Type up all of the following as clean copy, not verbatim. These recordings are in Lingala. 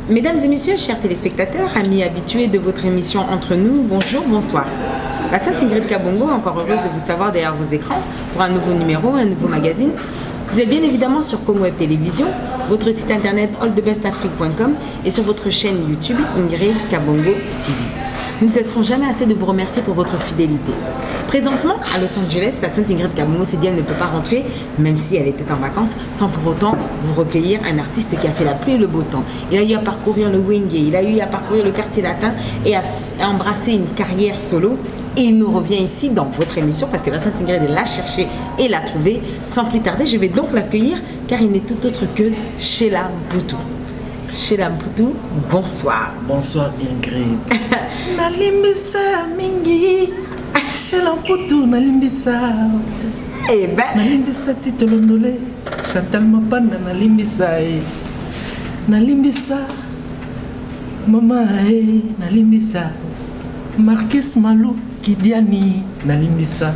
Mesdames et messieurs, chers téléspectateurs, amis habitués de votre émission Entre nous, bonjour, bonsoir. La Sainte Ingrid Kabongo, encore heureuse de vous savoir derrière vos écrans pour un nouveau numéro, un nouveau magazine. Vous êtes bien évidemment sur Comweb Télévision, votre site internet allthebestafrique.com et sur votre chaîne YouTube Ingrid Kabongo TV. Nous ne cesserons jamais assez de vous remercier pour votre fidélité. Présentement, à Los Angeles, la Sainte Ingrid Kabongo s'est dit qu'elle ne peut pas rentrer, même si elle était en vacances, sans pour autant vous recueillir un artiste qui a fait la pluie et le beau temps. Il a eu à parcourir le Wenge, il a eu à parcourir le quartier latin et à embrasser une carrière solo. Et il nous revient ici dans votre émission parce que la Sainte Ingrid l'a cherché et l'a trouvé. Sans plus tarder, je vais donc l'accueillir car il n'est tout autre que Sheila Mputu. Sheila Mputu, bonsoir. Bonsoir Ingrid. Nalimbisa mingi. Sheila Mputu nalimbisa. Eh ben. Nalimbisa titolondole. Chantal Mapana nalimbisa. Nalimbisa. Mama nalimbisa. Marquis Malou Kidiani nalimbisa.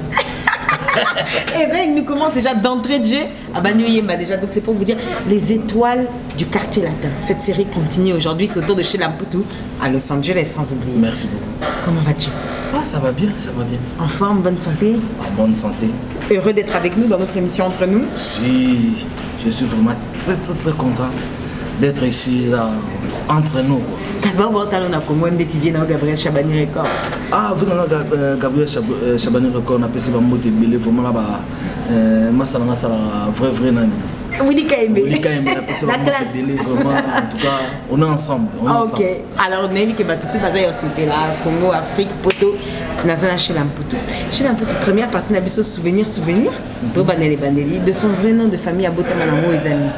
Eh bien, il nous commence déjà d'entrée de jeu à Banyo Yemba déjà. Donc c'est pour vous dire les étoiles du quartier latin. Cette série continue aujourd'hui, c'est autour de Sheila Mputu à Los Angeles, sans oublier. Merci beaucoup. Comment vas-tu? Ah, ça va bien, ça va bien. En forme, bonne santé? En bonne santé. Heureux d'être avec nous dans notre émission Entre nous? Si, je suis vraiment très content d'être ici là, entre nous. Kasbar Bortalon a comme MDTV dans Gabriel Chabani Record. Ah, vous avez Gabriel Chabani Record, on a passé par Moté Belé, vraiment là-bas. Moi, ça a vrai nani. Willy Kaimbe. Willy Kaimbe, on a passé par Moté Belé, vraiment. En tout cas, on est ensemble. Ok. Alors, on a dit que tout basé au là, Congo, Afrique, Poto, Nazana Sheila Mputu. Sheila Mputu, première partie, on a souvenir, de son vrai nom de famille à Botamanamo et amis.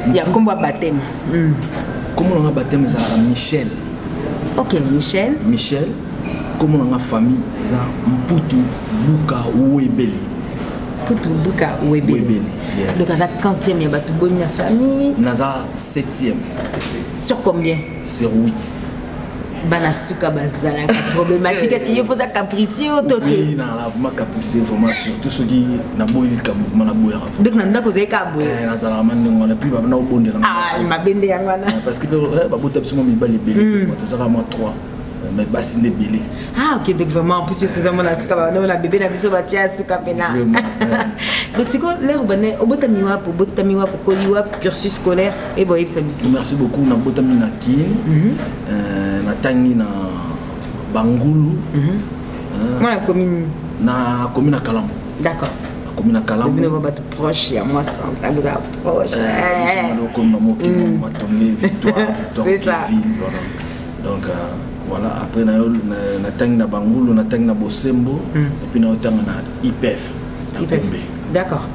Il y a comme baptême. Comment on a baptême, c'est Michel. Ok, Michel. Michel. Comment on a famille, c'est Mputu Buka Ouebeli. Mputu Buka Ouebeli. Donc, à la 40e, il y a une famille. Naza 7e. Sur combien? Sur 8. Banasuka Bazala, problématique. Est-ce qu'il y a posé capricieux ou tout? Oui, non, capricieux, vraiment, surtout ceux qui n'ont pas eu le mouvement. Donc, on a posé caboué. On a plus de bon. Ah, il m'a bendé à moi. Parce que mais bassine de belé. Ah, ok, donc vraiment, en plus, c'est vraiment la suka, la bébé n'a pas sorti à suka pena. Donc, c'est quoi l'air bonnet? Au botamiwa pour Koliwa, pour cursus scolaire et bon, merci beaucoup. Na botami na kin, na tangi na Bangulu. Moi, la commune. Na commune à Kalambo. D'accord. La commune à Kalambo. Vous n'avez pas tout proche, il y a moi, ça vous approche. C'est ça. Donc, voilà, après na tangi na Bangulu, na tangi na Bosembo, et puis na tangi na IPF. D'accord.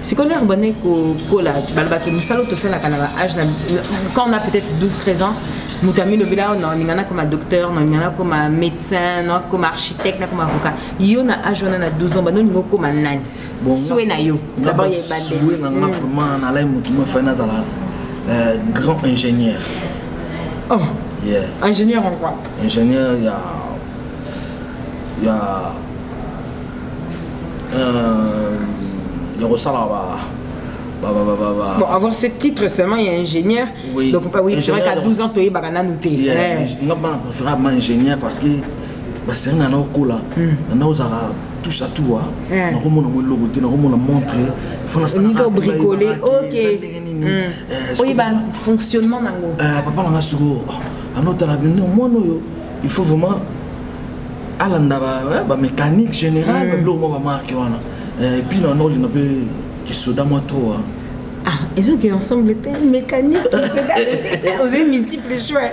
C'est qu'on est abonné au la balbaki musalo tout ça la canava âge quand on a peut-être 12-13 ans, nous t'ami le bila on a comme un docteur, on a comme un médecin, non comme architecte, comme avocat. Yo na âge on a 12 ans, bah nous comme un nan. Soué na yo. D'abord il y a bandé. Soué na vraiment na lai mutumo fana zala grand ingénieur. Oh. Yeah. Ingénieur en quoi? Ingénieur, il y a bon, avoir ce titre seulement, il y a ingénieur. Oui. Donc, oui, c'est vrai qu'à 12 ans, tu es bagana nouté. Je préfère ingénieur parce que c'est un anneau là. Un anneau touche à tout. On a montré. On a bricolé. Ok. Oui, fonctionnement. Papa, on a sugo. Il faut vraiment aller mécanique générale, et puis on a qui se donne trop. Ah, ils ont qui ensemble étaient mécaniques. Vous avez multiples choix.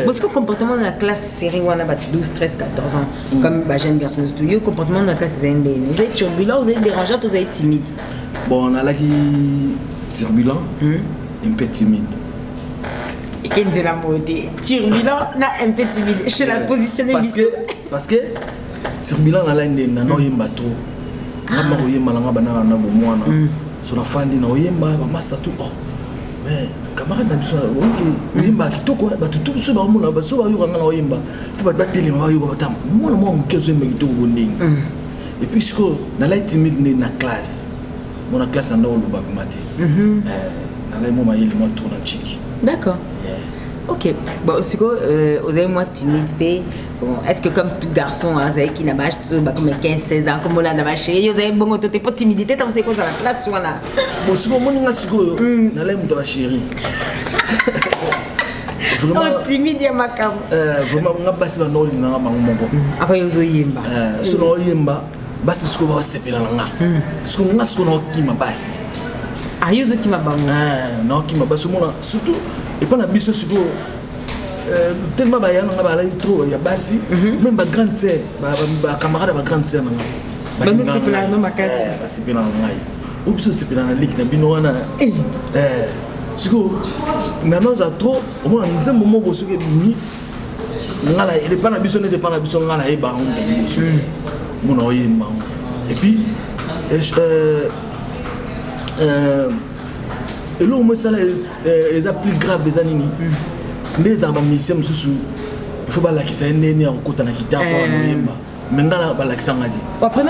Parce que le comportement de la classe série, on a 12, 13, 14 ans. Comme jeune garçon de studio, le comportement de la classe c'est vous êtes turbulent, vous êtes dérangeant, vous êtes timide. Bon, on a là qui turbulent, un peu timide. Et qu'est-ce que la beauté? Turbulent, un peu timide. Je la positionne parce que turbulent, on a là un bateau. On a un sur la fin de l'Oyemba, master tout. Mais camarade, Oyemba qui toko, tout ce moment là, so va y avoir Oyemba. Faut pas battre les maillots, moi qui suis tout bonding. Et puis ce que dans la timide dans la classe, mon classe en haut le bac maté. Dans les moments il m'a tourné chic. D'accord. Ok, bon, c'est quoi, vous avez moins timide, bon, est-ce que comme tout garçon, vous avez qui n'a pas comme 15-16 ans, comme on a dans ma chérie, vous avez bon, vous n'avez pas de timidité, vous savez quoi, ça la place, voilà. Bon, c'est bon, moi, je suis dans ma chérie. Vraiment, oh, timide, il y a ma cam. Vraiment, on a passé ma note, on a après, vous avez yemba. Si on a yemba, c'est ce qu'on va se faire là. Ce qu'on a, ce qu'on a qui m'a passé. Ah, il y a qui m'a passé. Non, qui m'a passé, surtout. Et pas la bise sur tellement il y a trop il y a bassi même ma grande sœur ma camarade ma grande sœur c'est plein non ma carte c'est plein ngai oups c'est plein la ligue na bino wana siko maintenant za trop au moins nze moment bo soke bini ngala il pas na biso ne pas na biso ngala e ba on de biso mon oyemba et puis et là, ça est plus grave des années. Mais ça va misser, il faut pas la qui s'est né en côté de la guitare pour la maintenant, la qui s'en a dit. Après,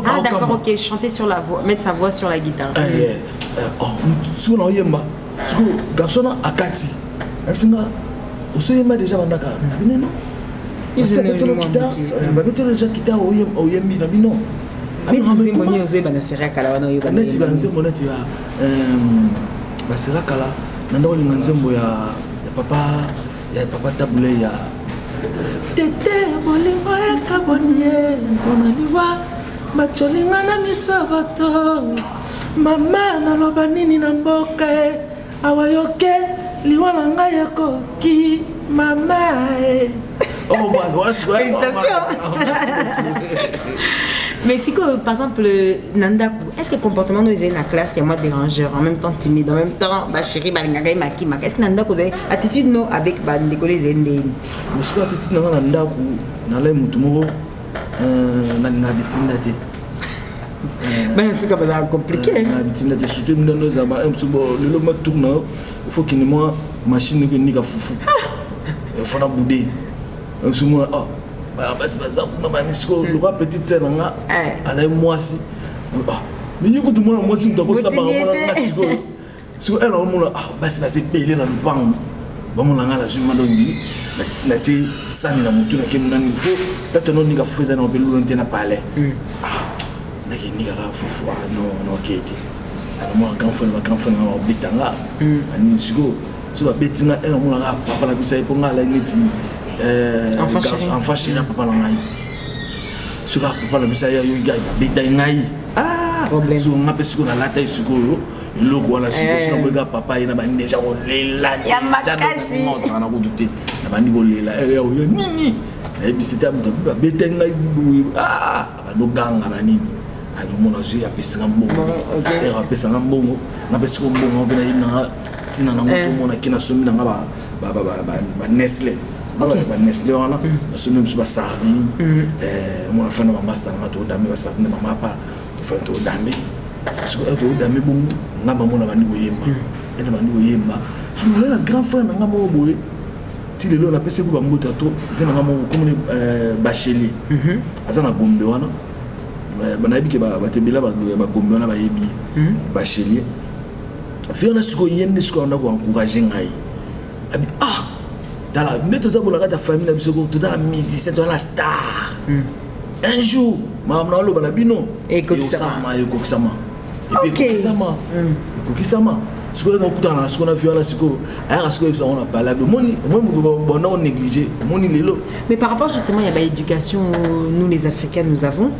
ah, d'accord, ok, chanter sur la voix, mettre sa voix sur la guitare. Si on a eu un garçon à Kati, on a déjà un d'accord. Non, il s'est mis la guitare, il va mettre déjà la guitare au Yembi, non. Mais tu dis que tu as une série à la tu as une série papa taboulé ya tete bolingo ekabonye onaliwa macholinga na misobato mama naloba nini na mboka awayoke liwa na ngai yakoki mama oh voilà félicitations. Mais si que par exemple Nandaku, est-ce que le comportement nous est dans la classe, il y a moins dérangeur, en même temps timide, en même temps bah chérie balingaka makima. Est-ce que Nandaku vous avez attitude non avec bah décoller zende? Parce que attitude non Nandaku nalai mutumo na bitinda te. Ben c'est comme ça compliqué. Na bitinda te surtout nous zama msubo le ma tourne il faut qu'il moi machine que ni ka fufu. Il faut na bouder. Msumo ah parce que ça maman nisco le roi petite sœur nga ala moi si mais you tout moi si tu ça ba moi nga siko so elle on moi ah basi basi belé na lupango ba moi nga la juma dongi na ti sani na mutu na kemu nani ko tata no ninga fuza na obelu nte na pale ah na ki ninga ka fufu no kete ala moi grand frère na bitanga ani siko so ba betinga elle on nga papa na bisa ipo nga la ngeti enfant chéri papa la ngai suka papa la bisa ya yo gai beta ngai problème so ngape siko na lata siko loko wala siko sino mbega papa ina ba déjà olela ya makasi non ça na ko douter na ba ni olela yo nini et puis c'était ba beta ngai ba no ganga ba nini ali mona zo ya pesa mbongo ya pesa mbongo ngape siko mbongo bena ina tina na moto mona kina somi na ngaba ba Nestlé Nestlé wana so même ba sardine mon enfant na mama sanga to dame ba sardine mama pa to fa to dame parce que to dame bon nga mama na bandi oyemba ena bandi oyemba so na grand frère na nga mo boye ti lelo na pese ko ba mbota to vena nga mo comme bachelier azana gombe wana bana yebike ba tebela ba gombe wana ba yebi bachelier fiona siko yende siko na ko encourager ngai abi dans la famille, dans la musicien, dans la star. Un jour, maman a dit bino. Et Kokisama. Et puis Kokisama. Ce qu'on a vu là, c'est qu'on a parlé. On a négligé. Mais par rapport justement, il y a l'éducation, nous les Africains, nous avons.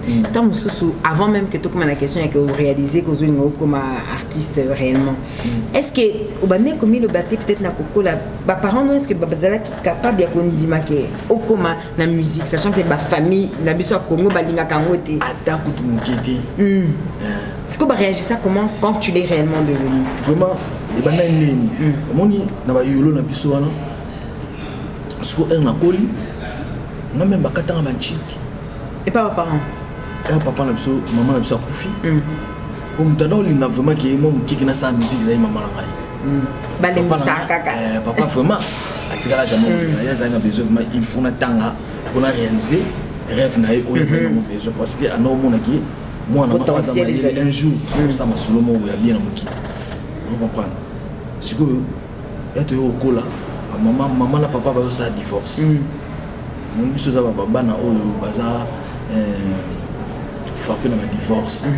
Avant même que tu commences la question, il y a que vous réalisez que vous êtes comme artiste réellement. Est-ce que vous avez commis le bâti peut-être na koko la parents est-ce que babazala qui capable de dire que au comment la musique, sachant que ma famille, la biso Congo balinga kangote. Attaque tout mon qui est-ce que vous réagissez comment quand tu l'es réellement devenu? Vraiment, les bananes nini. Moni na ba yolo na biso wana. Parce que na koli, na même bakata na banchiki. Et pas parents. Papa na biso, maman na biso akufi. Pour mutano linga vraiment qui moi mukiki na sa musique za maman na ngai. Balemisa kaka. Papa vraiment atikala jamais. Il a besoin il faut na tanga pour la réaliser rêve na o ya besoin parce que ana mona ki moi un jour ça m'a solo mo ya bien na muki vous comprenez. Si vous êtes au cola, maman la papa va ça divorce. Mon biso za baba na oyo baza frappé dans le divorce.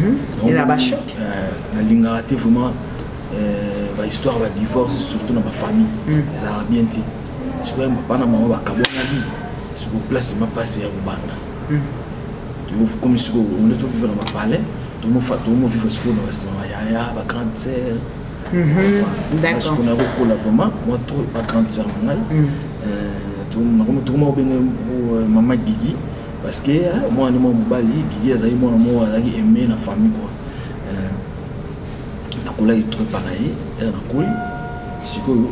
Il a pas choc. La lingarité vraiment ba histoire va divorce surtout dans ma famille. Ça a bien été. Si vous papa na maman ba kabona vie. Si vous place ma passe ya banda. Tu vous comme si vous on est tout vivre dans ma palais. Tout le monde vivre ce qu'on a ya ba grande sœur. D'accord. Parce qu'on a recours là vraiment moi trop pas grande sœur mal. Tout le monde bien maman Guigui parce que moi ni mon mobali Guigui azali moi azali aimé la famille quoi. Na kola itro panayi na kola siko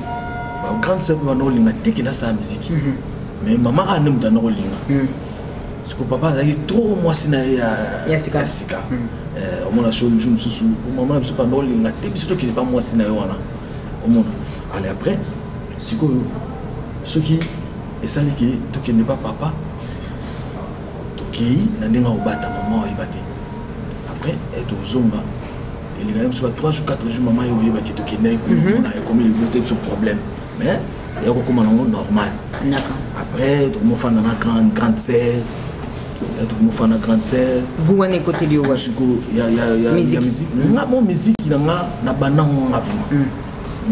ba grande sœur ba no linga tiki na sa musique. Mais maman a nem dans no linga. Siko papa azali trop moi sina ya sika. Au moins la chose je me sous maman ne pas no linga tiki surtout qu'il est pas moi sina wana. Au moins allez après siko ceux qui et ça dit que tu n'es pas papa tu n'as pas obata maman après et tu zonga et les gars soit 3 jours 4 jours maman yo yeba ki to kenai ko na comme il était ce problème mais il y a comment normal d'accord après tout mon fan na grande sœur tout mon fan na grande sœur vous on est côté lui parce que il y a musique na mon musique na bana mon avant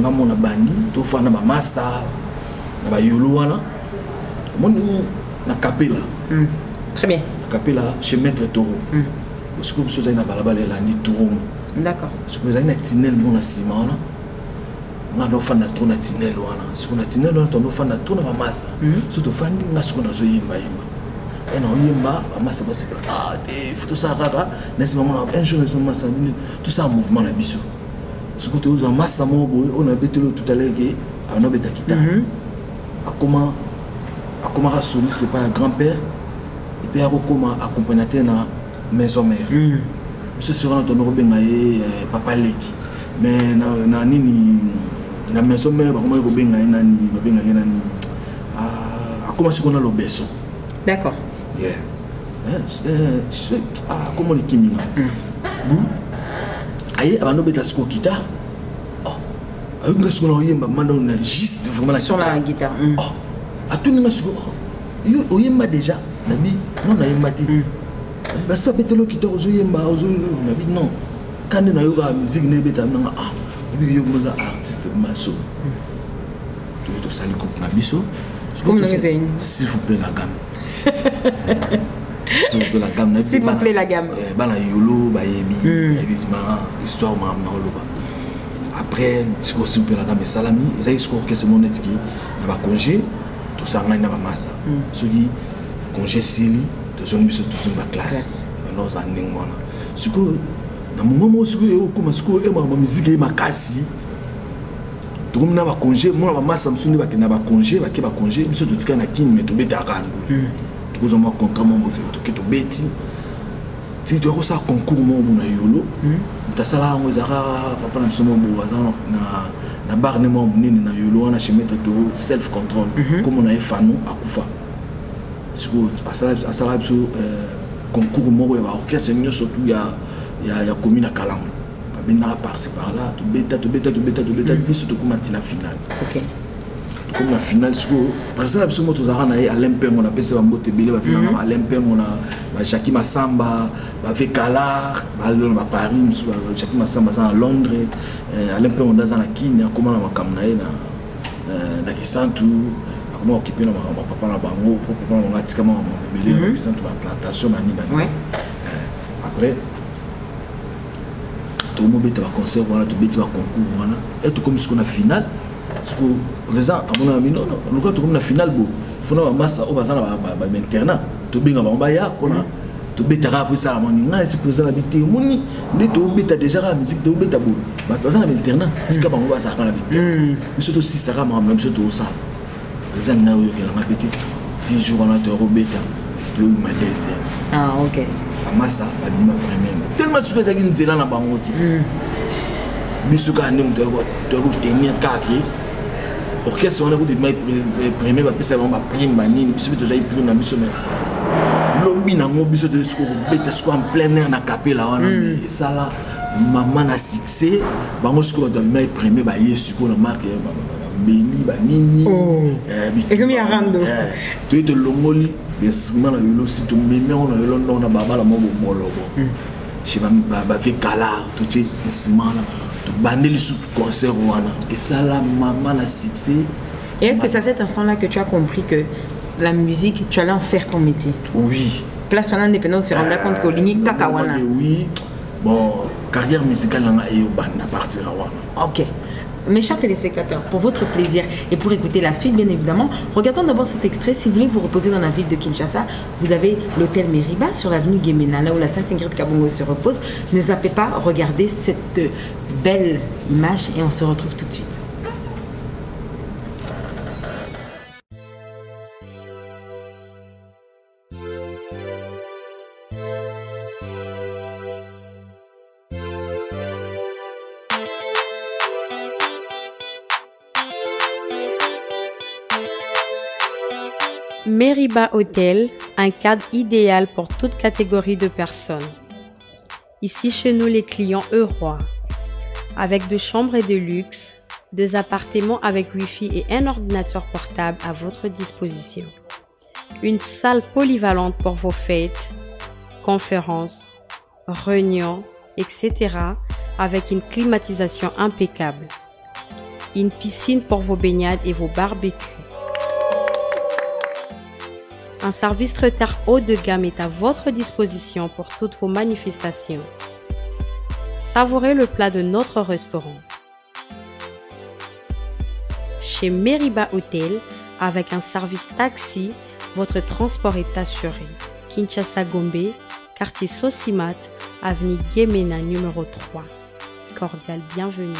nga mon bandi to fan na master na ba yolo wana mon na capella très bien capella chez maître Toro parce que vous avez na balabala la ni Toro d'accord parce que vous avez na tinel bon na ciment là on a fait na tona tinel wana ce qu'on a tinel wana on a fait na tona ba master surtout fandi na ce qu'on a zoyimba et non yimba ba master ba c'est ah des photos ça rara n'est-ce pas un jour nous sommes ensemble tout ça en mouvement la biso ce que tu as master mo boy on a bété tout à l'heure que on a bété kita a comment soliste c'est pas un grand-père et puis à comment accompagnateur na maison mère ce sera ton robengaye papa leki mais na nini na maison mère comment robengaye nani a comment c'est qu'on a l'obeso d'accord yeah comment les kimina bou aye abano beta sko guitare oh ayo ce qu'on a yemba mando na juste vraiment la sur la guitare oh a tout le monde yo oyemba déjà nabi non na yemba ti parce que betelo qui te oyemba nabi non quand na yo la musique ne beta na ah et puis yo moza artiste maso to sali coupe na biso comme s'il vous plaît la gamme s'il vous plaît la gamme s'il vous plaît la gamme bana yolo ba yebi évidemment histoire ma na loba après s'il vous plaît la gamme salami et ça score que c'est mon net qui na ba congé tout ça na ba massa ce qui congé sili to zone biso tout ça ba classe nous en ndengwana ce que na moment ce que comme ce que ma musique ma kasi to comme na ba congé moi ba massa msuni ba kina ba congé biso to tika na kini mais to beta kandu to ko zoma contrat mon to ke to beti ti to ko sa concours mon na yolo ta sala ngo zara papa na biso mon bo na bar ne mon nini na yolo wana chez maître to self control comme on a fanu akufa siko asala biso concours mo ya orchestre nyo surtout ya commune à Kalam ba bina par par là to beta biso to kuma tina finale OK comme la finale siko parce que biso mo to zara na Alain Pengo na pesa ba mbote bele ba finale Alain Pengo na ba Jackie Massamba ba Vekala ba Lyon ba Paris musu ba Jackie Massamba za na Londres Alain Pengo ndaza na Kenya comme na makamna na Kisantu comment occuper na papa na bango pour papa na ngatika ma bele Kisantu ba plantation na nini après tout le monde beta ba concert voilà tout beta ba concours voilà et tout comme ce qu'on a finale parce que présent à mon ami non le cas tout comme la finale beau faut na massa au bazana ba internat to binga ba mbaya pona to beta après ça mon nga c'est présent la bité moni ndi to beta déjà la musique to beta beau ba bazana ba internat tika ba ngwa ça kana bité surtout si ça rama même surtout ça présent na yo ke la bité 10 jours na to beta to ma deuxième ah OK massa ba bima première tellement sûr que ça qui nzela na bango ti bisuka ndem to tenir kaki orchestre on a des premier ba pesa ba prime ba nini biso to jai prime na biso mais lobby nango biso de siko beta siko en plein air na capella wana mais ça là maman na succès bango siko dans le premier ba yesuko na marque Béni, Banini, et comme il y a Rando. Tu es longoli, bien sûr, on a eu aussi tout même on a eu l'on a baba la mort au molobo. Je vais faire cala, tout est instrument là, tout bandé les sous concert ouana. Et ça là, maman a succès. Et est-ce que c'est à cet instant-là que tu as compris que la musique, tu allais en faire ton métier? Oui. Place en indépendance, on s'est rendu compte que l'ini kakawana. Oui. Bon, carrière musicale on a eu bande à partir de ouana. Ok. Mes chers téléspectateurs, pour votre plaisir et pour écouter la suite, bien évidemment, regardons d'abord cet extrait. Si vous voulez vous reposer dans la ville de Kinshasa, vous avez l'hôtel Meriba sur l'avenue Gemena, là où la Sainte Ingrid Kabongo se repose. Ne zappez pas, regardez cette belle image et on se retrouve tout de suite. Meriba Hotel, un cadre idéal pour toute catégorie de personnes. Ici chez nous les clients heureux, avec 2 chambres et de luxe, 2 appartements avec Wi-Fi et un ordinateur portable à votre disposition. Une salle polyvalente pour vos fêtes, conférences, réunions, etc. avec une climatisation impeccable. Une piscine pour vos baignades et vos barbecues. Un service traiteur haut de gamme est à votre disposition pour toutes vos manifestations. Savourez le plat de notre restaurant. Chez Meriba Hotel, avec un service taxi, votre transport est assuré. Kinshasa Gombe, quartier Sosimat, avenue Gemena numéro 3. Cordial bienvenue.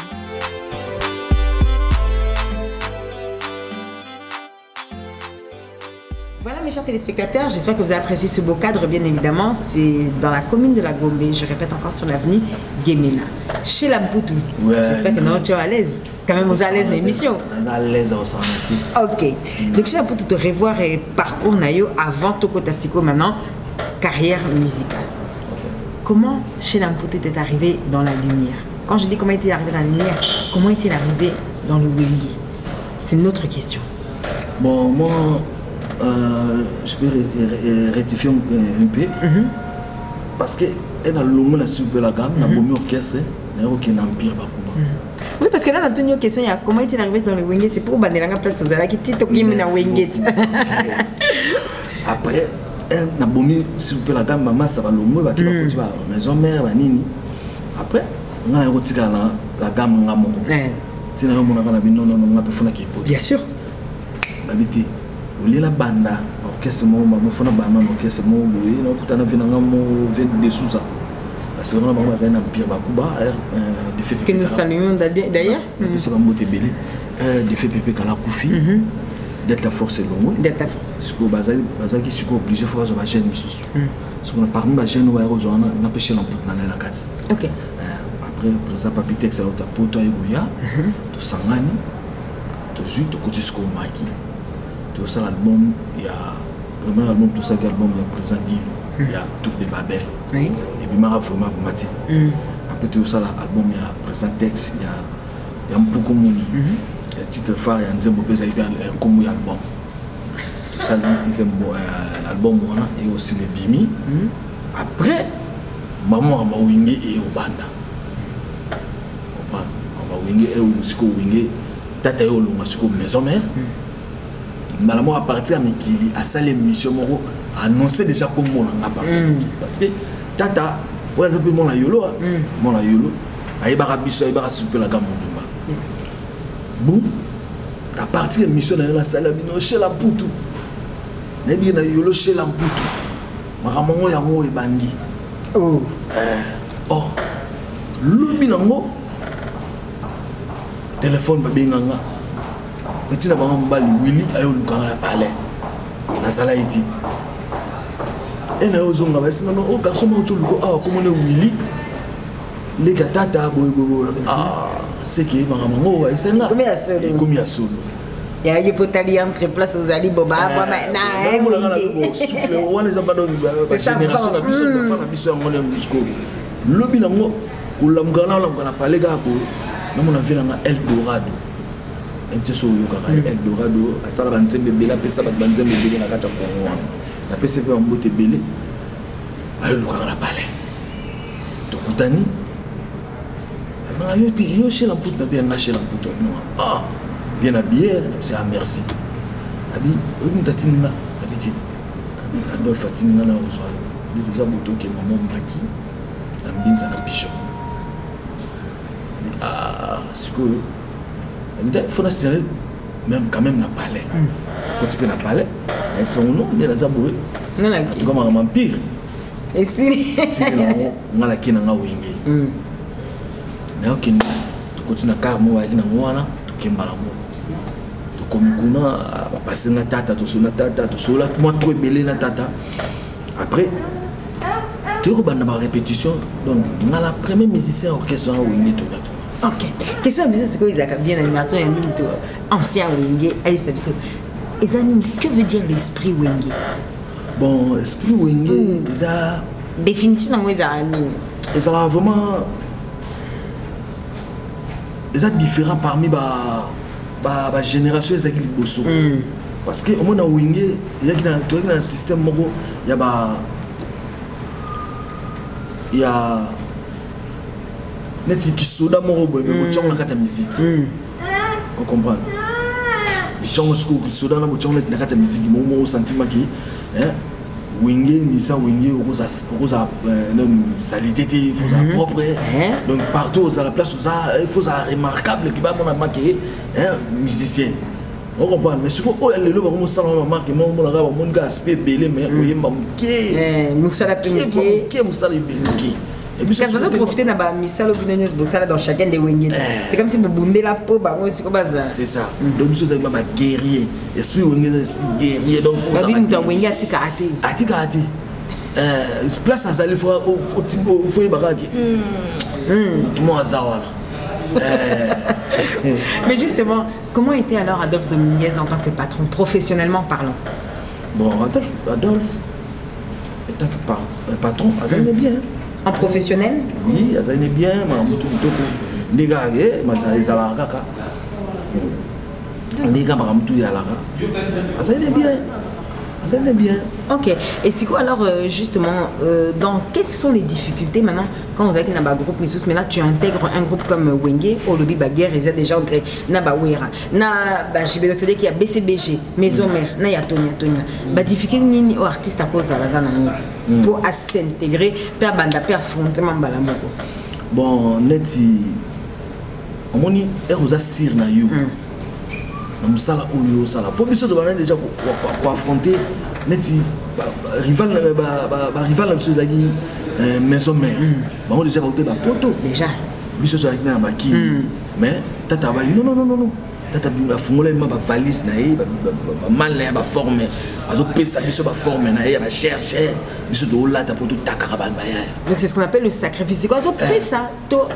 Voilà mes chers téléspectateurs, j'espère que vous avez apprécié ce beau cadre, bien évidemment. C'est dans la commune de la Gombe, je répète encore sur l'avenue Gemena. Chez la Mpoutou, j'espère que non, tu es à l'aise. Quand même, vous êtes à l'aise l'émission. À l'aise au centre. Ok, donc chez la Mpoutou, te revoir et parcours Nayo avant Toko Tassiko, maintenant, carrière musicale. Comment chez la Mpoutou t'es arrivé dans la lumière? Quand je dis comment est-il arrivé dans la lumière, comment est-il arrivé dans le Wengi? C'est une autre question. Bon, moi... je peux rectifier un peu parce que elle a l'homme la super la gamme, la bombe orchestre, n'a aucun empire bakuba. Oui, parce que là, dans une question, il y a comment est-il arrivé dans le Wenge? C'est pour Bandelanga place aux Alaki Tito qui mène à Wenge. Après, elle a bombe super la gamme, maman ça va l'homme, bah qui va continuer à maison mère, bah nini. Après, on a retiré la gamme, on a mon. Si on a mon avant la vie, non, on a pu faire qui est bien sûr. Habité. La banda orchestre mo mafona banda orchestre mo boye na kutana vina ngamo vient de Souza parce que on a vraiment un empire bakuba de fait que nous saluons d'ailleurs et puis c'est Bambote Belé de fait Pepe Kala Koufi d'être la force longue d'être la force ce que bazali qui suis obligé faut avoir jeune mususu ce qu'on a parmi ma jeune wa rejoindre na pêcher l'ampoute na la carte. OK. Après président Papitex à l'autre poto Iruya to sangani to jus to côté ce qu'on maki. Tout ça l'album, il y a le premier album, tout ça l'album, il y a présent Dino, il y a tout de Babel. Oui. Et puis Mara vraiment vous maté. Après tout ça l'album, il y a présent texte, il y a un peu comme il y a titre phare, il y a un Nzembo Pesa, il y a un comme album. Tout ça Nzembo l'album et aussi le Bimi. Après maman m'a wingé et au banda. Comprends? M'a wingé et au musico wingé, tata et au musico maison mère. Malheureusement à partir de Mikili, à ça l'émission Moro a annoncé déjà comme mon à partir de Mikili. Parce que Tata, par exemple, mon yolo, aïbara biso, aïbara super la gamme Mobimba. Bon, à partir de l'émission de la salle, chez la Mpoutou. N'est-ce pas yolo chez la Mpoutou. Maramongo yango et bandi. Oh. Or, l'obinango, téléphone babinganga. Petit na bango mbali Willy ayo lukanga palais na sala iti et na ozonga ba sina no garçon mo tuluko comment ne Willy les gata boy c'est qui bango wa senga comme ya solo Il y a des potaliers entre place aux alliés, boba, souffle, on les a pas donné la génération la puissance de faire la puissance en monnaie musco. Lobby nango, kulamgana lamgana palega ko, namu na vila na Eldorado. Nteso yoka Eldorado, asala banzembe bela pesa bat banzembe bela na kata ko. La PCV en botte belé. Ayo luka na palais. To kutani. Na yo chez la poute bien na chez la poute. Ah, bien habillé, c'est ah merci. Abi, on tatinina d'habitude. Abi Adolphe tatinina na ozo. Ni tout ça moto que maman maki. La mbinza na pichon. Ah, c'est que il faut la serrer même quand même na palais. Quand tu peux na palais, elles sont non, mais la zaboué. Non la qui. Comme un vampire. Et si on a la qui na ngawingi. Mais ok, tu continues à carmo avec na ngwana, tu kembala mo. Comme on a passé na tata, tout sur la tata, tout sur la moi trop belé na tata. Après, tu as une répétition. Donc, on a la première musicien orchestre en Wingé tout là. Ok. Question de ce que ils ont bien animation et un ancien Wingé. Que veut dire l'esprit Wingé? Bon, l'esprit Wingé, ça. Définition dans les amis. Et ça va vraiment. C'est différent parmi la génération des équipes bosso. Parce que au moins dans Wingé, il y a un système il y a net qui soda moro boy mais on la musique. On comprend. Chongo school qui soda na bochong net na musique mo sentiment qui hein Wingé misa Wingé au ça salité il faut ça propre. Donc partout à la place il faut ça remarquable qui va mon marqué hein musicien. On comprend, mais ce qu'on a le lobe comme ça on marque mon gars aspect belé mais on y est Moussala Péniké Moussala Péniké. Et puis ça va profiter de la Missalo Bunenius Bossala dans chacun des Wingé. C'est comme si vous bondez la peau, c'est comme ça. C'est ça. Donc nous sommes des guerriers. Esprit Wingé, esprit guerrier. Donc faut ça. Nous sommes Wingé à Tikate. À Tikate. Place à Zali, faut y barrage. Tout le monde a Zawala. Mais justement, comment était alors Adolphe Dominguez en tant que patron, professionnellement parlant? Bon, Adolphe, en tant que patron, ça allait bien. En professionnel? Oui, ça allait bien. Les gars, ils allaient kaka. Les gars, ça allait bien. Ça allait bien. Ok. Et c'est quoi alors justement, dans quelles sont les difficultés maintenant quand vous avez un groupe Missus, mais là tu intègres un groupe comme Wingé, au lobby baguerre, ils ont déjà entré Naba Wera, na JBD qui a BCBG, Maison Mère, na ya Tonia. Bah difficulté ni aux artistes à cause de la zana pour s'intégrer, pour banda, pour affrontement balamoko. Bon, neti, on moni erosa sir na you. Nous sommes là pour bien sûr déjà pour affronter neti rival maison mère on déjà voté la poto déjà bien sûr avec na maki mais tata ba non tata bi afungole ma ba valise na e ba mal na ba forme azo pesa biso ba forme na e ba chercher biso do la ta poto takara ba ya. Donc c'est ce qu'on appelle le sacrifice. Quoi azo pesa to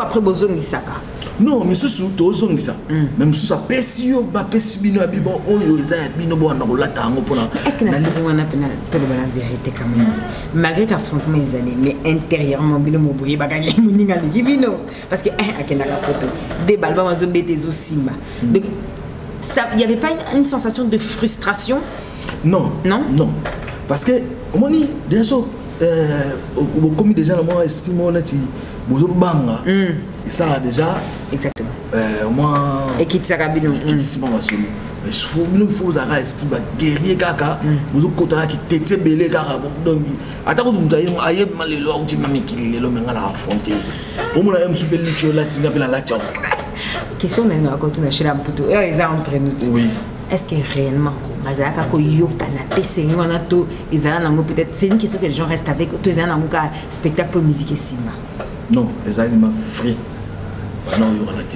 après bozongi saka. Non, mais sous tout ça. Même sous ça, pesio, ma pesibino abibo, oyo, ça, bino bo na rola tango pour la. Est-ce que na série on a pena te la vérité quand même. Malgré qu'affrontement mes années, mais intérieurement bino mo boye bagage muninga ni bino parce que akenda ka poto. Des balba mazo betezo simba. Donc ça il y avait pas une sensation de frustration? Non. Parce que on dit déjà comme déjà moi esprit moi nati bozo banga. Et ça déjà exactement moi et qui t'a rabino qui t'a pas solo mais il faut avoir esprit guerrier kaka bozo kotara qui tete belé kaka donc ata ko mutaye aye malelo uti mamikilile lo mengala affronter au moins aime super licho latina pela la tchao question même à continuer chez la puto et ils entre nous oui est-ce que réellement bazaka ko yokana tessengi wana to ezala nango peut-être c'est une question que les gens restent avec to ezala nango ka spectacle musique et cinéma? Non, les animaux frais.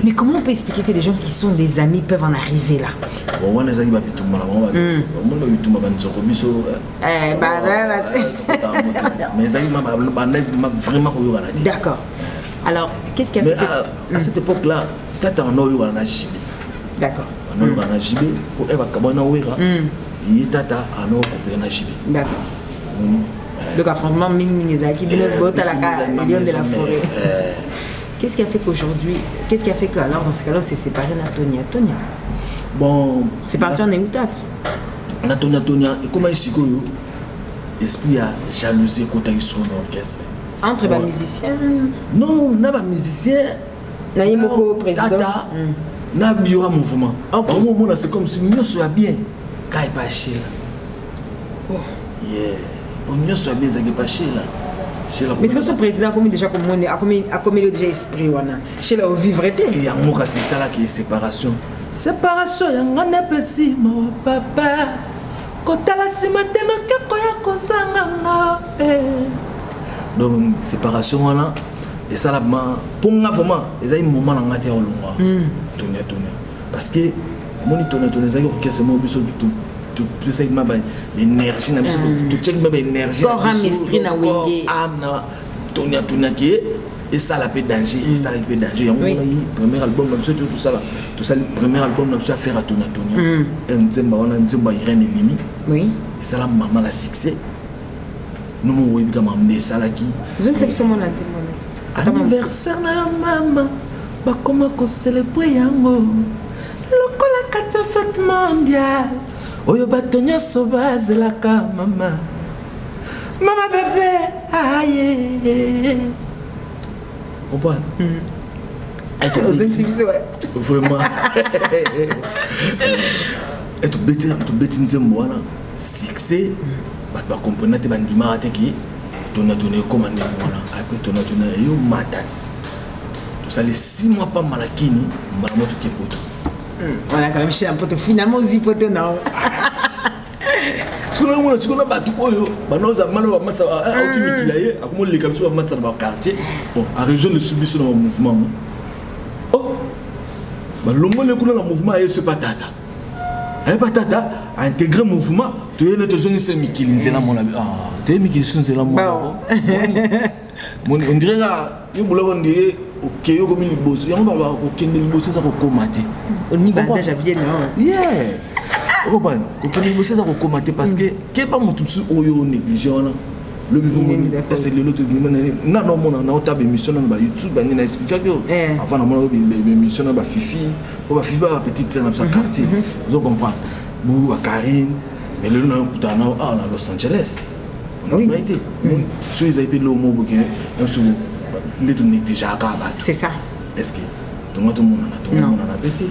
Mais comment on peut expliquer que des gens qui sont des amis peuvent en arriver là? Bon, on les animaux tout mal. Mais les animaux vraiment d'accord. Alors, qu'est-ce qu'il y a à cette époque-là, quand on a eu un agile. D'accord. on a JB pour Eva Kabana Ouera. Il est tata à nos copains à JB. D'accord. Donc, affrontement, Minizaki, Lion de la forêt. Qu'est-ce qui a fait qu'aujourd'hui, qu'est-ce qui a fait qu'alors dans ce cas-là, c'est séparé Natonia Tonia? Bon. Séparation inéluctable. Natonia Tonia, et comment est-ce que l'esprit a jalousie quand il sur l'orchestre? Entre les musiciens? Non, on a pas musicien. Naïmoko, président. Tata, na bio mouvement. Au moment c'est comme si nous soit bien. Quand il pas chez là. Oh, yeah. Bon, nous soit bien, ça qui pas chez là. Mais est-ce que ce président comme déjà comme on a comme il déjà esprit wana chez la vivreté et en moi c'est ça là qui est séparation yanga na pesi mo papa kotala simatena kako ya kosanga donc séparation wana et ça là pour nga vraiment ils a un moment là ngate olonga tonia parce que moni tonia ça que c'est mon biso tout ça il m'a l'énergie na biso tout check ma énergie corps âme esprit na wenge âme na tonia qui et ça la fait danger et ça la fait danger il y a premier album comme ça tout ça le premier album comme ça faire à tonia un nzemba on a nzemba Irene Mimi oui et ça la maman la succès nous mo webi kama mbe ça la qui je ne sais pas mon anniversaire na maman ba comment ko célébrer yango lokola kata fête mondiale oyo batonya sobaze la ka mama bébé aïe comprends vraiment et tout bêtis nzembo wana succès ba comprendre te bandima te ki tona comme ande mwana après tona yo matati tout ça les 6 mois pas malakini malamoto ke poto. Voilà, quand même, chez un pote, finalement, aussi pote, non. Ce qu'on a battu, nous avons massé à Otimikilaye, à comment les capsules massé dans le quartier, à région de subir dans le mouvement. Oh, l'homme le coup dans le mouvement et ce patata. Un patata a intégré le mouvement, tu es le besoin de ce Mikilin, c'est là mon ami. Ah, tu es Mikilin, c'est là mon ami. On dirait là, il y a ok, yo comme il bosse, il y a un baba ok il bosse ça pour commenter. On y bandage à bien non. Yeah. Ok il bosse ça pour commenter parce que qu'est pas mon tout sur oyo négligé là. Le but c'est le l'autre non on a table émission dans YouTube on a expliqué que avant on a émission dans Fifi pour ba Fifi ba petite scène dans sa quartier. Vous comprenez. Bou Karine mais le nom dans Los Angeles. On a été. Sur ils avaient le mot que c'est ça. Est-ce que tout le monde a pété?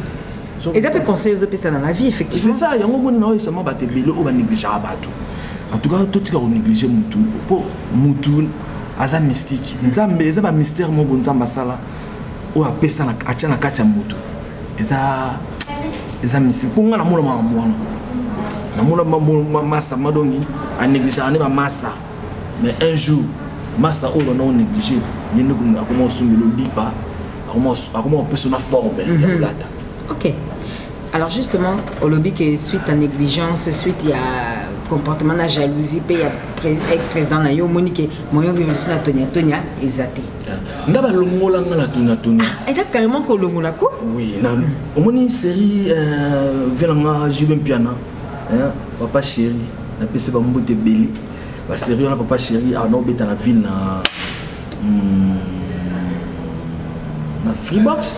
Et ça peut conseiller aux autres dans la vie, effectivement. C'est ça, il y a un moment où ça m'a battu, mais on va négliger à battre. En tout cas, tout ce qu'on a négligé, pour Moutou, c'est mystique. C'est un mystère, mon bon Zambasala, ou à Pessa, à Tchana Katia Moutou. C'est un mystique. Pour moi, la massa, madoni, à négliger, à massa. Mais un jour, massa, on a négligé. Il y a comment on se met le bipa, comment on peut se former. Ok. Alors justement, au lobby qui suite à négligence, suite il y a comportement de jalousie, il y a ex-président Nayo Monique, moyen de révolution à Tonia et Zate. Ndaba longola ngala Tonia. Ah, est-ce carrément que longola ko? Oui, on a une série venanga Jibem Piana, papa chéri, na PC ba mbote belé. La série on a papa chéri à no beta la ville na Freebox.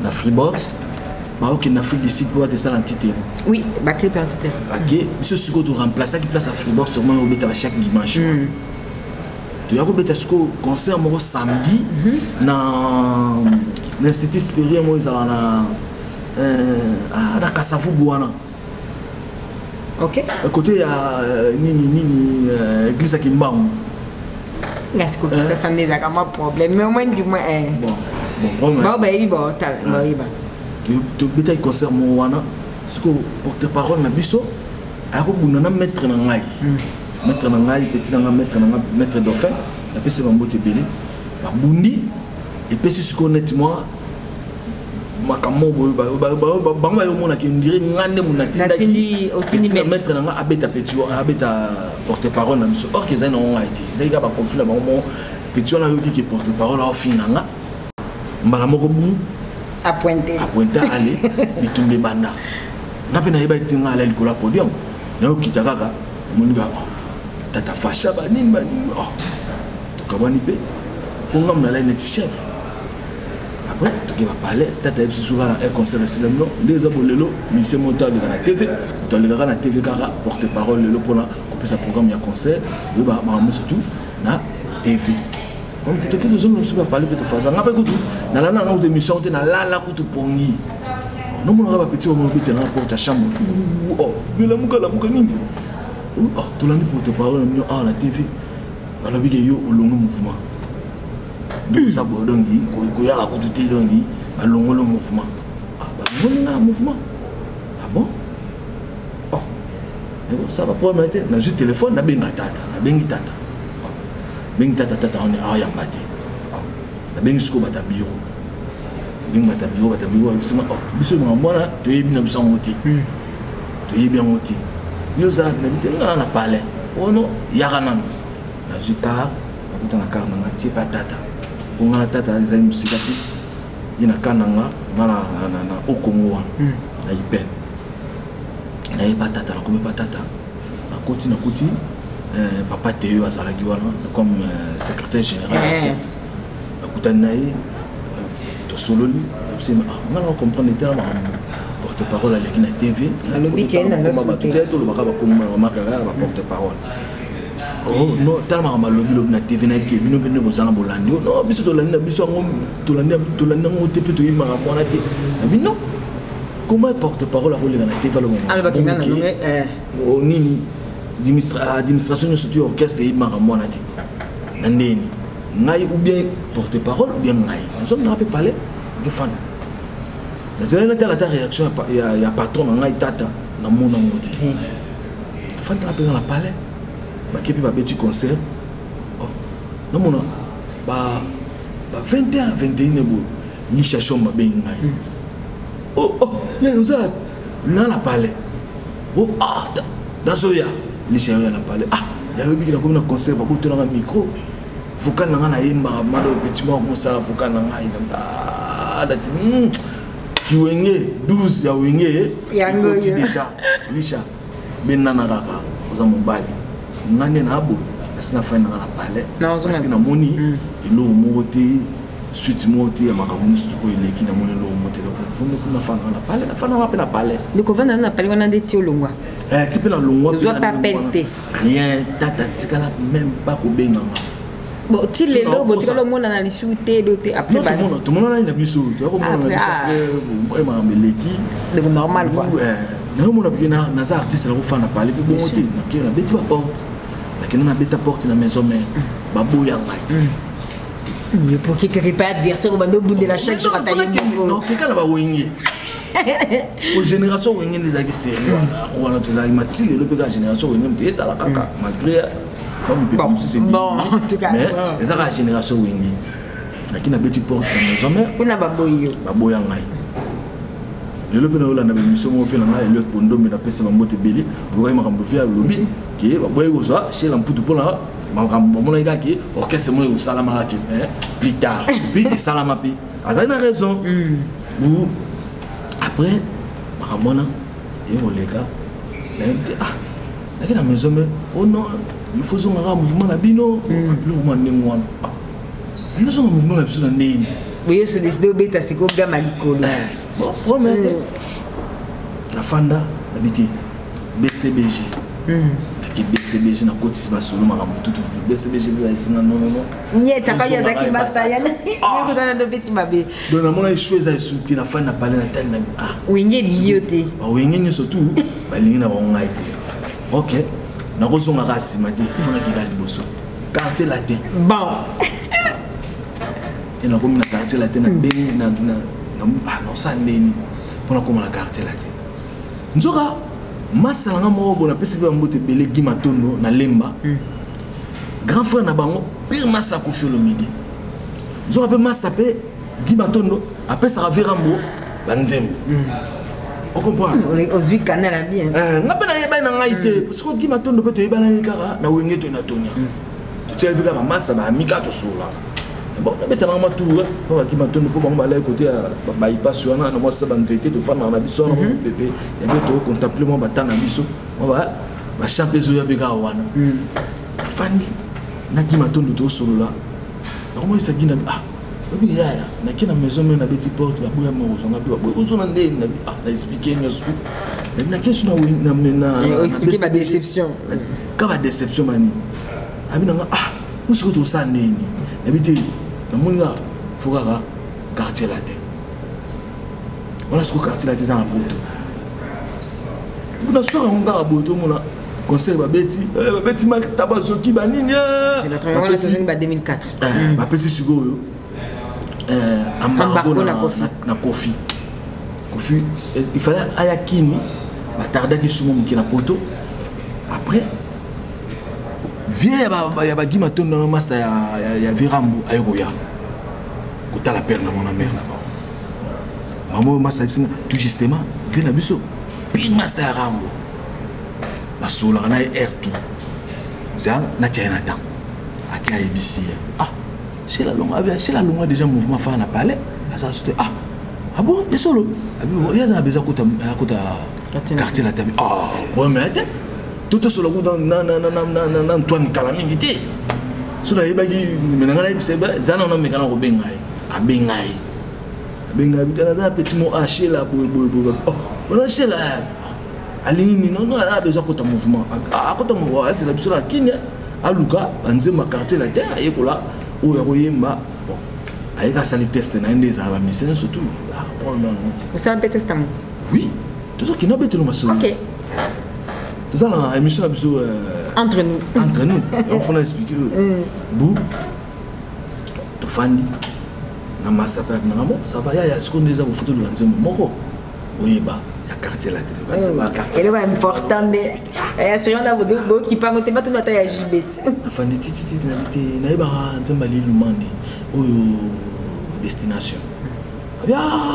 La Freebox. Ok, en Afrique du Sud, pour que ça l'entité. Oui, baclé par entité. Ok, monsieur Sugo de remplacer qui place à Freebox sûrement au bêta chaque dimanche. Tu as au bêta Sugo concert moi samedi dans l'institut supérieur moi ils ont na Kasavu Bouana. Ok. À côté à nini église à Kimbangu. Est-ce que ça ça n'est pas un problème mais au moins du moins bon tal tu bêta concert moi wana ce que porte-parole na biso a ko bunana maître na ngai petit na maître dauphin la pese ba mbote belé ba bundi et pesi ce qu'on est moi makambo ba yo mona ki ndire ngande munatindi otini maître na nga abeta petit abeta porte-parole na biso or que ça non a été ça ka ba conflit na ba mo petit na yo ki porte-parole au fin nga mbala moko bu à pointer aller et tomber banda n'a pas naïba tinga ala likolo podium na okita kaka moninga tata fasha banini oh to kabani pe ponga mna la chef après tu vas parler tata yebsi souvent un concert de cinéma les abolelo monsieur monta de la TV to le gars na TV kaka porte-parole le pona ko pesa programme ya concert yo ba ma surtout na TV comme tu te que nous on parler peut te faire ça n'a pas écouté na la na de émission te na la ko to pongi non mon gars petit on peut te na porte ta chambre oh bila muka nini oh to la ni porte-parole na la TV na bi ke yo olongo mouvement donc ça donc ko ya ko tout donc ba longolo mouvement ah ba longolo mouvement ah bon oh mais bon ça va pas mettre na juste téléphone na benga tata on est à yambate na bengi sko bata bureau bata bureau bisema oh biso mwana to yebi na biso ngoti to yebi ngoti yo za na bitela na palais oh non yakana na jutar na kutana kama na tie patata ngana tata za musika ti ina kananga ngana na okongo na ipen na patata na comme patata na koti papa Théo azalaki wana comme secrétaire général de la caisse akutana naye to sololi absolument ngana comprendre tellement porte-parole avec na TV alobi ke na za peut-être le baka ba comme makara ba porte-parole oh non tellement malobi na TV na ki bino bino bozana bolandi non biso to landa biso ngom to landa ngote pe to yima mwana te bino comment porte-parole a relé na TV le moment alors bakina na oh nini administration surtout orchestre yima mwana te nandeni ngai ou bien porte-parole ou bien ngai nous sommes là peut parler de fan na la réaction ya patron ngai tata na mona ngoti fan ta pe na parler kepi ba petit concert oh non mona ba 21 bo ni cherchons ma ben ngai oh ya uza na la parler oh ah dans soya ni cherchons na parler ah ya yobi na comme na concert ba boto na micro fuka na na yimba mado petit mo musala fuka na ngai da ti kiwenge 12 ya wenge ya ngoti déjà lisha benna na kaka oza mobali ngane na abo asina fana na palais parce que na moni ilo moté suite moté makamuni stuko eleki na moni lo moté donc fundo kuna fana na palais na fana na palais donc vana na palais wana ndeti olongwa type na longwa zo pas pelleté rien tata tikala même pas ko benga bon ti lelo botelo mona na lisute doté après ba tout le monde na biso to ko mona na après ma meleki donc normal quoi na mona bina na za artiste la ko fana palais pe bon moté na kira beti ba porte lakini na beta porte na maison mère baboya ngai ni pour que quelque pas adversaire au bando bout de la chaque jour à tailler non quelqu'un va wingé aux génération wingé des aki sérieux on a tous les matines le pega génération wingé me ça la kaka malgré bon en tout cas mais les ara génération wingé lakini na beti porte na maison mère kuna baboya ngai le pena ola na mission mo fait na ngai le pondo me na pesa mambote beli pour ma kambo faire lobby qui baboya ko ça chez la mputu pona makambo mona ikaki orchestre mo yo salama ki plus tard puis salama pi azali na raison ou après makamona et on les gars là ah lakini na maison mais oh non il faut son mouvement na bino le mouvement ndengwana on a son mouvement na biso na ndeni oui se décider obeta siko gama likolo bon promet la fanda habité BCBG qui BCBG na koti si basolo mara mutu BCBG bi isina non nyeta ka ya zaki basta yana yoko na ndo beti mabe donc na mona choisi à souki na fanda parler na tel na ah wenge lioté ba wenge ni surtout ba lingi na ba ngai te OK na ko songa ka sima te fona ki gali boso quartier latin bon et na ko na quartier latin na beni na non ça ndeni pour na ko na quartier latin nzoka masalanga mo bona pesi ba mbote belé Gimatondo na Lemba grand frère na bango pire masa ko fio le midi nzoka pe masa pe Gimatondo après ça Verambo banzembo on comprend on zui kanala bien ngapena yeba na ngaite parce que Gimatondo pe to yeba na kaka na wenge to na tonia to tell bika ba masa ba mika to sola bon nabeta nanga matour po baki matondo po bango bala côté ba ipaso wana na mwasa banzete to fana na biso na pepe ya beto contempler mo batana biso mo ba champions ya bega wana fandi na ki matondo to solola na mo isa gina obi ya na ki na maison me na beti porte ba boya mo zonga ba boya ozona ndeni na na expliquer nyosu na question na na expliquer ma déception ka ba déception mani abi nanga usiku to sa neni habité na moninga fukaka quartier latin voilà ce que quartier latin za na poto buna soka ngonga boto mona conseil babeti mak tabazoki banini c'est la première saison ba 2004 ba pesi sigoyo embargo na Kofi il fallait ayakini ba tarda ki sumo mukina poto après vieux ya ba gima tondo na masa ya Virambu ayoya kota la père na mon mère là-bas maman masa tout justement vient na biso pin masa ya Rambo basola na R2 za na China tam akia ABC c'est la longue déjà mouvement fa na palais ça c'était bon et solo il y a besoin kota quartier la table bon mais tout solo dans Antoine Kalamingi te so na yebaki menanga na ibse ba zana na mekana ko bengai abengai bitana da petit mot la on shela alini non a besoin kota mouvement kota mouvement c'est la biso la kinya aluka banzema quartier la terre ayekola oyoyemba bon ayeka sali test na ndeza ba mission surtout pour le moment vous savez testament oui tout ça qui n'a pas été le maçon OK tout ça la émission entre nous on faut expliquer bou to fandi na masapa na mo ça va ya ce qu'on déjà au photo de nzembo moko oyeba ya quartier la télé ba quartier elle est important de c'est on a beaucoup qui pas monter pas tout notre ya jibet fandi titi na bité na yeba nzemba li lumande oyo destination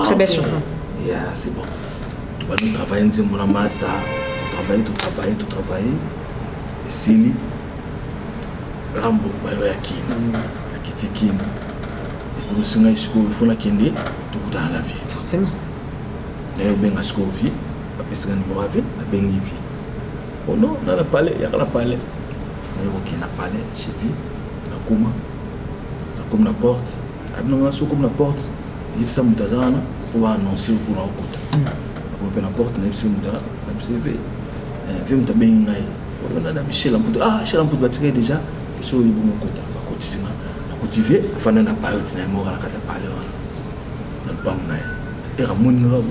très belle chanson c'est bon tu vas nous travailler nzembo na master tout travailler et sili Rambo bayo ya kim akiti kim pour singa isko il faut la kende tout dans la vie forcément na benga sko vie apesika numéro vie na bengi vie oh non na la palais ya la palais na yoki na palais chez vie na comme na porte abinanga so comme na porte yipsa mutazana pour annoncer pour la okota na porte na yipsa mutazana na observer vient ta benga on a Michel Ampoudou Michel Ampoudou batika déjà so yibu mokota bakotisima na kotiver afana na payote na mora na kata pale wana na pamna era munga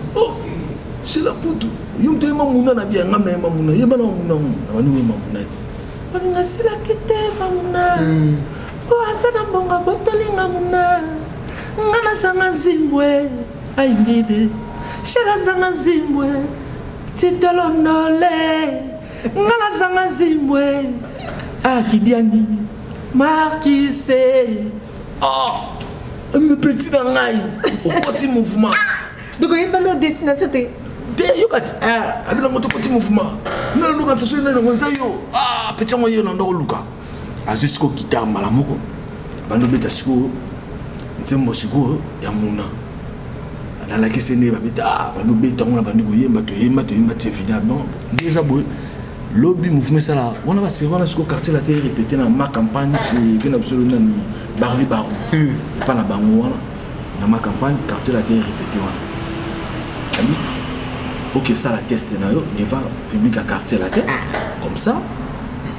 Michel Ampoudou yumte mamuna na bia ngamna mamuna yeba na mamuna na banu mamuna eti bana sila kete mamuna po asana bonga botolinga muna ngana sanga zimbwe aingide shela sanga zimbwe titolonole ngala sanga zimbwe akidiani marquise me petit dans ngai au petit mouvement donc il y a une destination de yokati abina moto petit mouvement na luka tsaso na ngonza yo petit ngoyo na ndoko luka azisko guitar malamoko bando beta siko nzembo siko ya muna na la kisene babeta bando beta ngona bandi koyemba to yemba évidemment déjà boy lobby mouvement ça là on a passé on a ce quartier la terre répété dans ma campagne c'est vient absolument Barli Baron et pas la bango dans ma campagne quartier la terre répété voilà OK ça la test na yo devant public à quartier la terre comme ça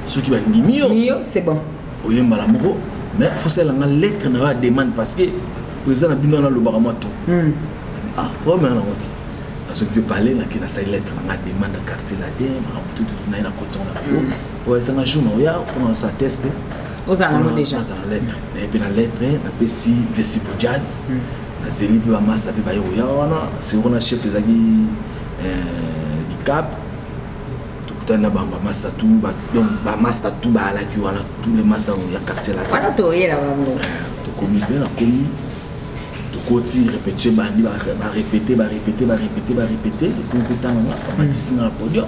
ceux qui va dire mieux c'est bon oyemba la moko mais faut ça la lettre na demande parce que président na bino na lo baramato premier na moti parce que parler là qui na sa lettre na demande à quartier la terre tout na ina côté na bio pour ça na jour na pour ça tester aux amours déjà dans la lettre et puis la lettre na pesi vesipo jazz na zeli pe ba massa pe ba yo ya wana c'est on a chef ezaki du cap tout na ba massa tout ba donc ba massa tout ba la ki wana tous les massa ya quartier la terre wana to yela ba to komi bien na komi côté répéter bandi va répéter et puis pourtant on a dit na podium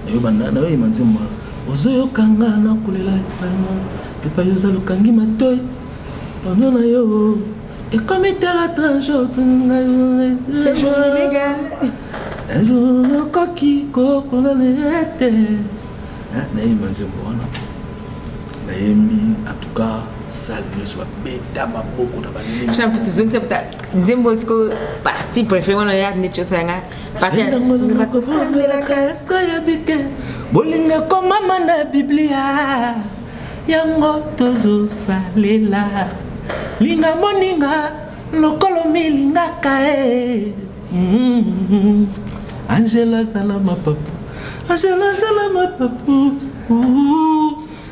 na yo banda na yo manzema ozoyo kanga na kulela palmo pepa yo zalo kangi matoy on a yo et comme il t'a rattrapé c'est légal un jour coquille qu'on a été naïm nzemboana naïmi en tout cas salle ne soit bêta ma beaucoup na banini champ tout ça c'est peut-être nzembo ce que partie préférée on a net chose nga partie na ko sembe la kasto ya bike bolinga ko mama na biblia yango tozo salela linga moninga lokolo milinga kae Angela salama papu Angela salama papu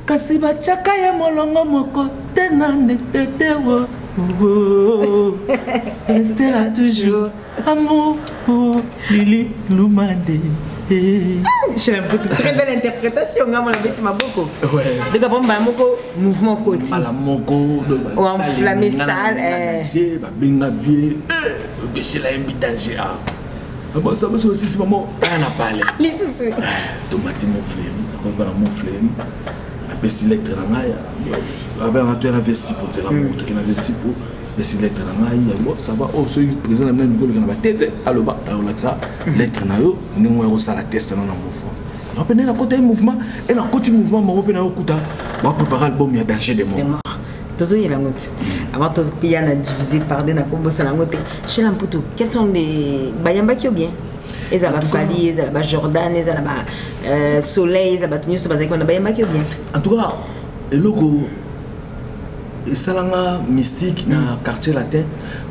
kasi bachaka ya molongo moko tena netete wo restera toujours amour Lili Lumande. J'ai une très belle interprétation, beaucoup. Ouais. De d'abord, mouvement côté. La mogo, ou enflammé sale. J'ai bien vie. C'est la danger. Bon, ça me aussi si maman on a parlé. L'ici. Tomate mon fléri, d'accord, mon fléri. La petite lettre na ngaya. Avec un tour na vesti pour te la moto qui na vesti pour petite lettre na ngaya. Bon, ça va. Oh, ce président na même gol na TV. Allo ba, là ça. Lettre na yo, ni ngwe ça la test na mouvement. On peut na côté mouvement et na côté mouvement, on peut na okuta. On préparer l'album il y a danger de mort. Tozo y a la motte. Avant Tozo y a divisé par des nakombo ça la motte. Chez l'amputo, quels sont les bayamba qui ont bien? Les abafali, les abas Jordan, les abas Soleil, les abas Tunio, c'est pas ça qu'on a bayamba qui ont bien. En tout cas, le logo et salanga mystique na quartier latin,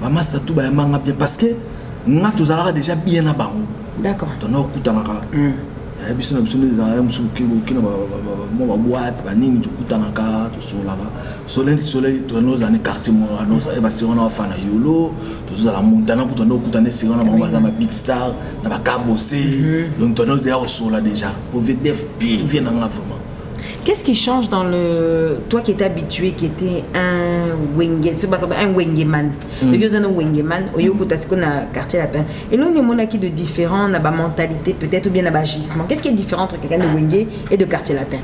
ba masta tout bayamba bien parce que nga tozala déjà bien na bango. D'accord. Donc on kutanaka. Biso na biso na musu kina ba boîte ba nini to kutanaka to solaka. Soleil to nos années quartier mo anosa e ba sirona wa fana yolo to zala montana ko to no kutane sirona mo ba na big star na ba kabosé. Donc to nos déjà au sola déjà. Pour VDF bien vient en vraiment. Qu'est-ce qui change dans le... Toi qui étais habitué, qui était un wenge, c'est pas comme un wengeman. Le gars, c'est un wengeman, au yoko, t'as ce qu'on a quartier latin. Et là, on a qui de différent, on a ma mentalité, peut-être, ou bien un agissement. Qu'est-ce qui est différent entre quelqu'un de wenge et de quartier latin?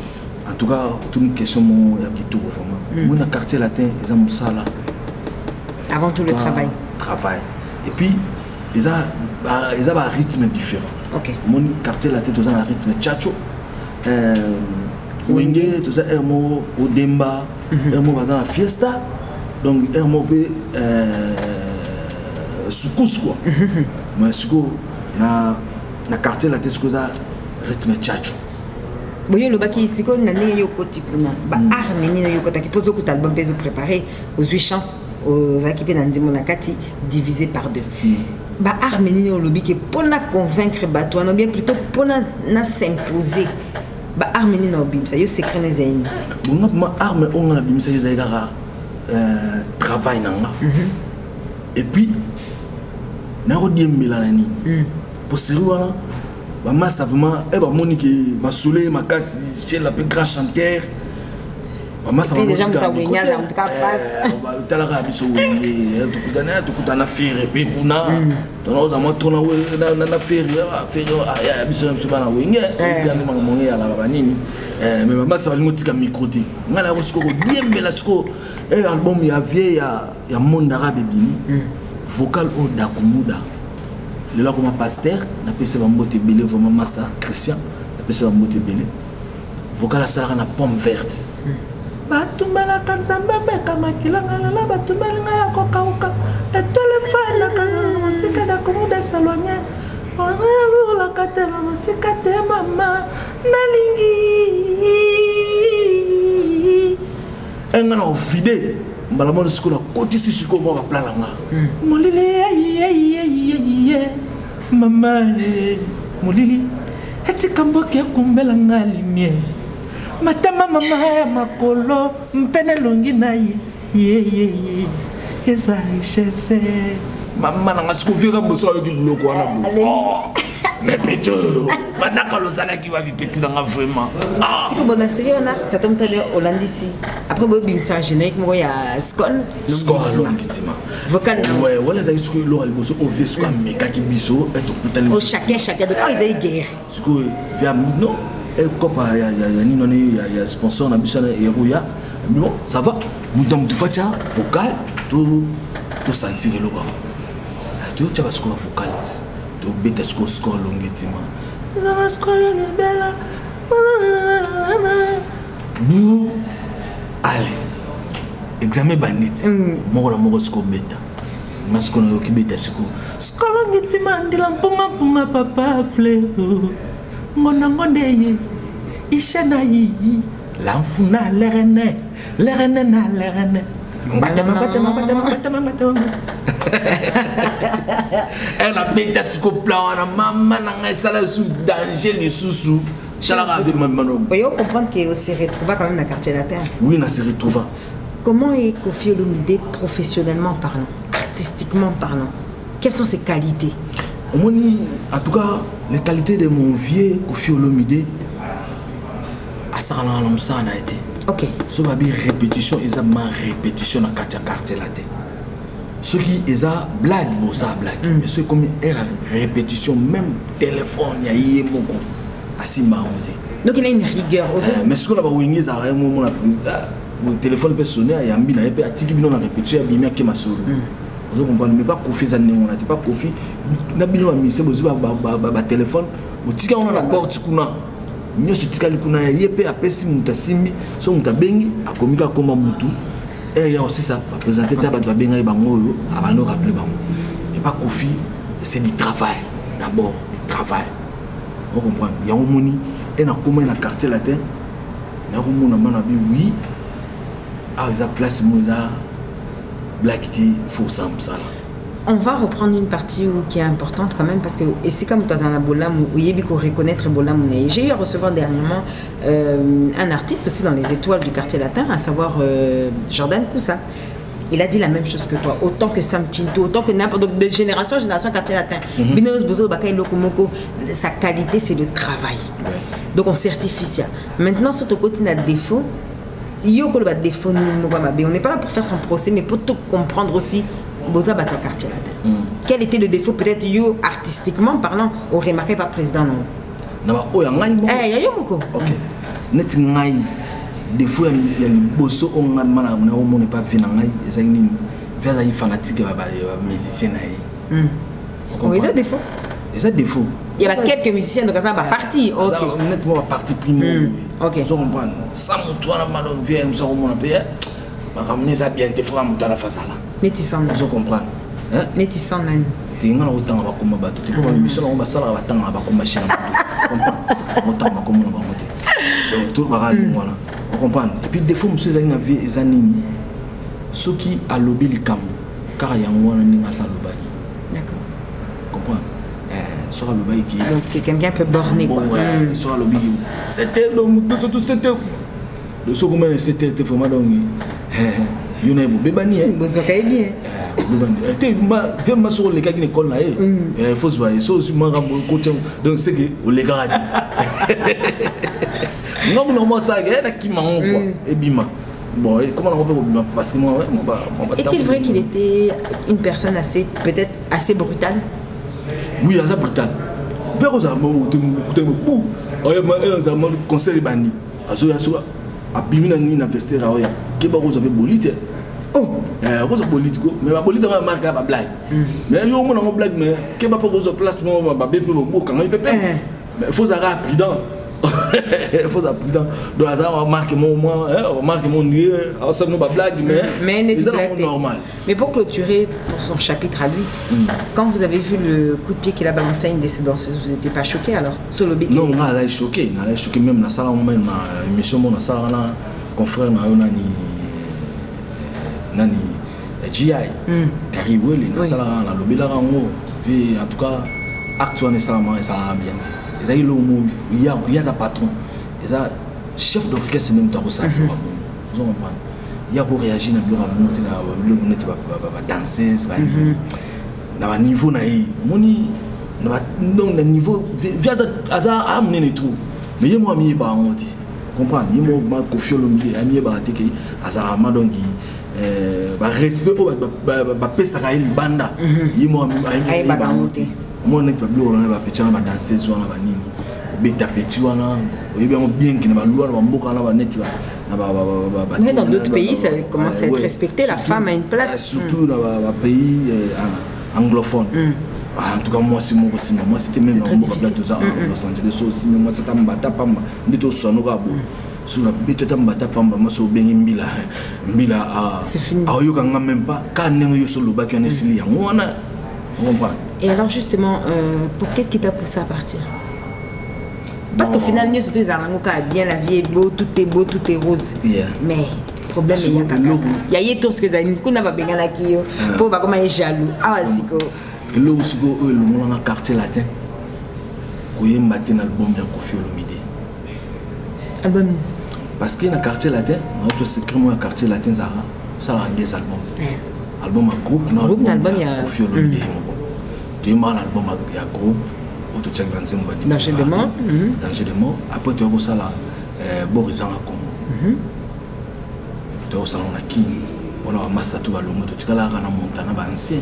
En tout cas, toute une question, mon tout vraiment. Moi, dans quartier latin, ils ont ça là. Avant tout le travail. Travail. Et puis, ils ont un rythme différent. Ok. Mon quartier latin, ils ont un rythme tchatcho. Wenge, tout ça, Hermo, Odemba, Hermo, bazar la fiesta, donc Hermo, soukous quoi. Mais soukous, na quartier la tête, ça rythme tchatcho. Boyo le baki ici, qu'on a né yoko tipuna, ba armeni na yoko taki pose au album peso préparé aux 8 chances aux équipes d'Andimonakati divisé par 2. Ba armeni au lobby qui pour na convaincre bateau, non bien plutôt pour na s'imposer. Ba armeni na obim ça yo secret les aïni bon ma arme on a bim ça yo zaigara travail nanga et puis na rodie milanani pour celui-là ba massa vraiment e ba monique ma soleil ma casse chez la plus grand chanteur ba massa ba déjà muta wenyaza muta face ba talaka biso wenge to kutana faire pe kuna donc on a tourné na faire ya biso bana wenge yani mangonge ya la banini mais ba massa balingo tika micro te ngala ko siko bien bela siko album ya vie ya monde arabe bini vocal au dakumuda le là comme pasteur na pese ba mbote belé vraiment massa Christian na pese ba mbote belé vocal la sala na pomme verte batumbala kanzamba beka makilanga la batumbala ya kokauka etole fana kana musika da komuda salonya on la katela musika te mama nalingi engana ofide mbala mo sikola kotisi siko mo ba plananga molile mama molili etikambo ke kumbela ngalimie matama mama ya makolo mpene longi na ye eza richesse mama nanga sikuvira mboso yo kiloko wana bo mais pecho manaka lozala ki wa bipeti nanga vraiment siko bona série on a ça tombe très bien Hollandisi après bo bimsa générique mo ya skon longitima vocal ouais wala za siko lo alboso o vesco meka ki biso et to kutani o chacun de quoi ils aient guerre siko via non et comme il y a sponsor na bisana Eruya bon ça va mutam tu facha vocal tout sentir le quoi tu as parce qu'on a vocal tu bête ce qu'on score longuement la score est belle bon allez examen bandit moko score beta mas qu'on a qui beta score longuement de la ponga papa fleur ngona ngodeye ishana yi l'enfuna l'erene na l'erene batama elle a bêta ce plan na maman na sala sous danger les sous chala ka vie maman on comprendre que se retrouva quand même dans quartier latin oui na se retrouva comment est Koffi Olomide professionnellement parlant artistiquement parlant quelles sont ses qualités en tout cas les qualités de mon vieux Koffi Olomide à ça on a été ok ce va bien répétition ils ont ma répétition dans quartier latin ce qui est à blague bon ça blague mais ce comme elle répétition même téléphone il y a eu beaucoup assez marrant donc il a une rigueur mais ce qu'on a pas oublié ça un moment le téléphone peut sonner il y a un bin et puis atiki bino na répétition il y a qui m'a solo vous comprenez mais pas Koffi ça on a pas Koffi na bino a mis c'est ba téléphone botika on a la porte kuna nyoso tikali kuna yepe apesi muta simbi so muta bengi akomika koma mutu et il y a aussi ça présenter ta ba benga e bango yo abano rappeler bango et pas Koffi c'est du travail d'abord du travail vous comprenez il y a un moni et na comment na quartier latin na komona mana bi oui ah ils a place moza black qui faut ça. On va reprendre une partie qui est importante quand même parce que et c'est comme dans un abolam où il faut reconnaître bolam. J'ai eu à recevoir dernièrement un artiste aussi dans les étoiles du quartier latin, à savoir Jordan Koussa. Il a dit la même chose que toi, autant que Sam Tinto, autant que n'importe quelle génération quartier latin. Binos Bozo Bakay Lokomoko, sa qualité c'est le travail. Donc on certifie ça. Maintenant sur ton côté il y a des défauts. On n'est pas là pour faire son procès, mais pour tout comprendre aussi. Boza Bata quartier latin. Quel était le défaut peut-être yo artistiquement parlant au remarqué par président non? Naba o yangai mo. Eh yayo moko. OK. Net ngai défaut ya liboso on ngana na on n'est pas vina ngai ezali nini? Vers les fanatiques ba musiciens na yi. Oui, ça défaut. Et ça défaut. Il y a quelques musiciens donc ça va partie. OK. Honnêtement partie primo. OK. Vous comprenez? Ça montoir na malon vient ça on a payé. Ma ramener ça bien te fera monter la face là. Métissant. Vous comprenez? Hein? Métissant nani. Tinga na autant ba komba bato. Te ko mission on ba sala ba tanga ba komba china. Autant ba komba ba moté. Donc tout ba ral voilà. Vous comprenez? Et puis des fois monsieur zali na vie ezanini. Soki a lobby likambo. Car yango na ninga fa lobaki. D'accord. Comprends? Sur le lobby qui donc quelqu'un peut borner quoi. Sur le lobby. C'était donc tout c'était le second c'était vraiment donc you know bebani bozoka bien te ma vient ma sur les gars qui école là faut se voir ça aussi moi coach donc c'est que les gars non moi ça gars qui mango quoi et bima bon et comment on peut bima parce que moi est-il vrai qu'il était une personne assez peut-être assez brutale? Oui, assez brutale vers aux amours te pou aux amours conseil bani azo abimina ni na vestiaire oya ke ba ko zabe bolite oh ko za bolite ko mais ba bolite ba marque ba blague mais yo mo na mo blague mais ke ba ko zo place mo ba be pe bo kan ngai pepe mais faut ça rapide faut ça rapide donc ça va marquer mon moi marquer mon lieu ça nous ba blague mais c'est normal mais pour clôturer pour son chapitre à lui quand vous avez vu le coup de pied qu'il a balancé à une de ses danseuses vous n'étiez pas choqué alors solo biki non on a choqué même na sala on même émission mon na sala na confrère na yo nani GI Gary Wele na sala na lobela rango vi en tout cas acte on est ça bien et là il y a un patron et ça chef d'orchestre même dans ça vous comprenez il y a pour réagir na bureau monter na le net ba danseuse ba na niveau na yi moni donc le niveau via ça a amené les trous mais il moi mi ba ngoti comprendre il moi Koffi Olomide ami ba teke azara ma donc ba respect ba pesa ka il banda il moi ami ba ngoti moi net ba bureau na ba petcha ba danseuse na ba nini beta petit wana bien qui na loi na mboka na ba net mais dans d'autres pays ça commence à être respecté, la femme a une place, surtout dans les pays anglophones. En tout cas moi c'était même dans Los Angeles aussi, mais moi c'était mbata pamba ndito sonoka bo sur la bête mbata pamba moi so bengi mbila ayoka nga même pas ka nengo yo solo ba kana sili yango wana on comprend. Et alors justement qu'est-ce qui t'a poussé à partir? Parce qu'au final, nous sommes bien, la vie est beau, tout est rose. Mais le problème est qu'il y a tout ce que nous avons fait pour pas comment jaloux. Ah, c'est quoi? Et là aussi, le monde dans le quartier latin, il y a un album de Koffi Olomide. Album? Parce que dans le quartier latin, je sais que dans le quartier latin, ça a des albums. Album à groupe, album il y a Koffi Olomide. Tu as un album à groupe. Danger de mort. Danger de mort. Après, tu as aussi Borizan à Congo. Tu as aussi la King. On a Massatou à Lomo. Tu as la Montana ancien.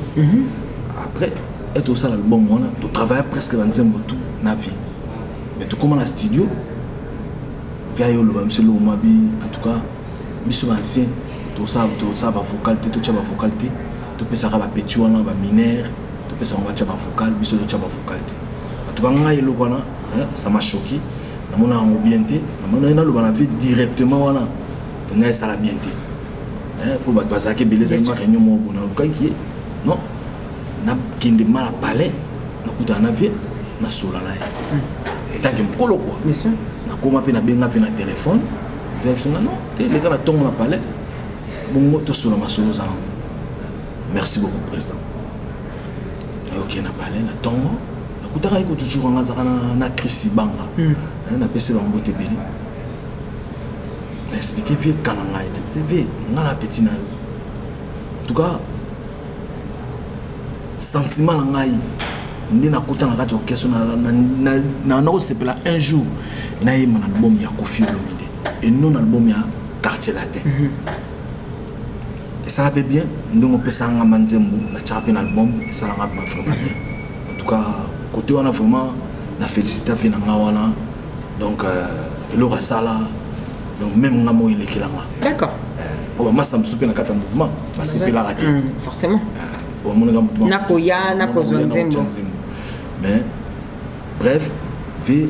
Après, tu as aussi l'album. Tu travailles presque dans un tout na vie. Mais tu commences à studio. Via le monsieur Lomabi. En tout cas, monsieur ancien. Tu as la vocalité. Tu as la vocalité. Tu peux savoir la petit wana, la minère. Tu peux savoir la vocale. Monsieur tu as la vocalité. Ça m'a choqué. Je me suis directement ça la bien pour que je me suis dit non, je me mal à parler, je me suis dit je suis et tant que je me quoi. Je suis un téléphone, je me suis dit non, les gars ont parlé. Merci beaucoup, président. Ok, on a parlé, on a kutaka iko toujours na Chris Banga na pese ba mbote beli na expliquer vie kana ngai na vie ngana petit na en tout cas sentiment na ngai ndi na kutana kati orchestre na sepela un jour na yema na album ya Koffi Olomide et non album ya Quartier Latin et ça avait bien ndongo pesa nga manzembo na chape na album et ça l'a vraiment bien en tout cas côté on a vraiment la félicité fait na donc il aura ça là donc même ngamo il est kilanga d'accord pour moi ça me soupé na kata mouvement parce que la raté forcément pour mon ngamo nakoya nakozonzembo mais bref vi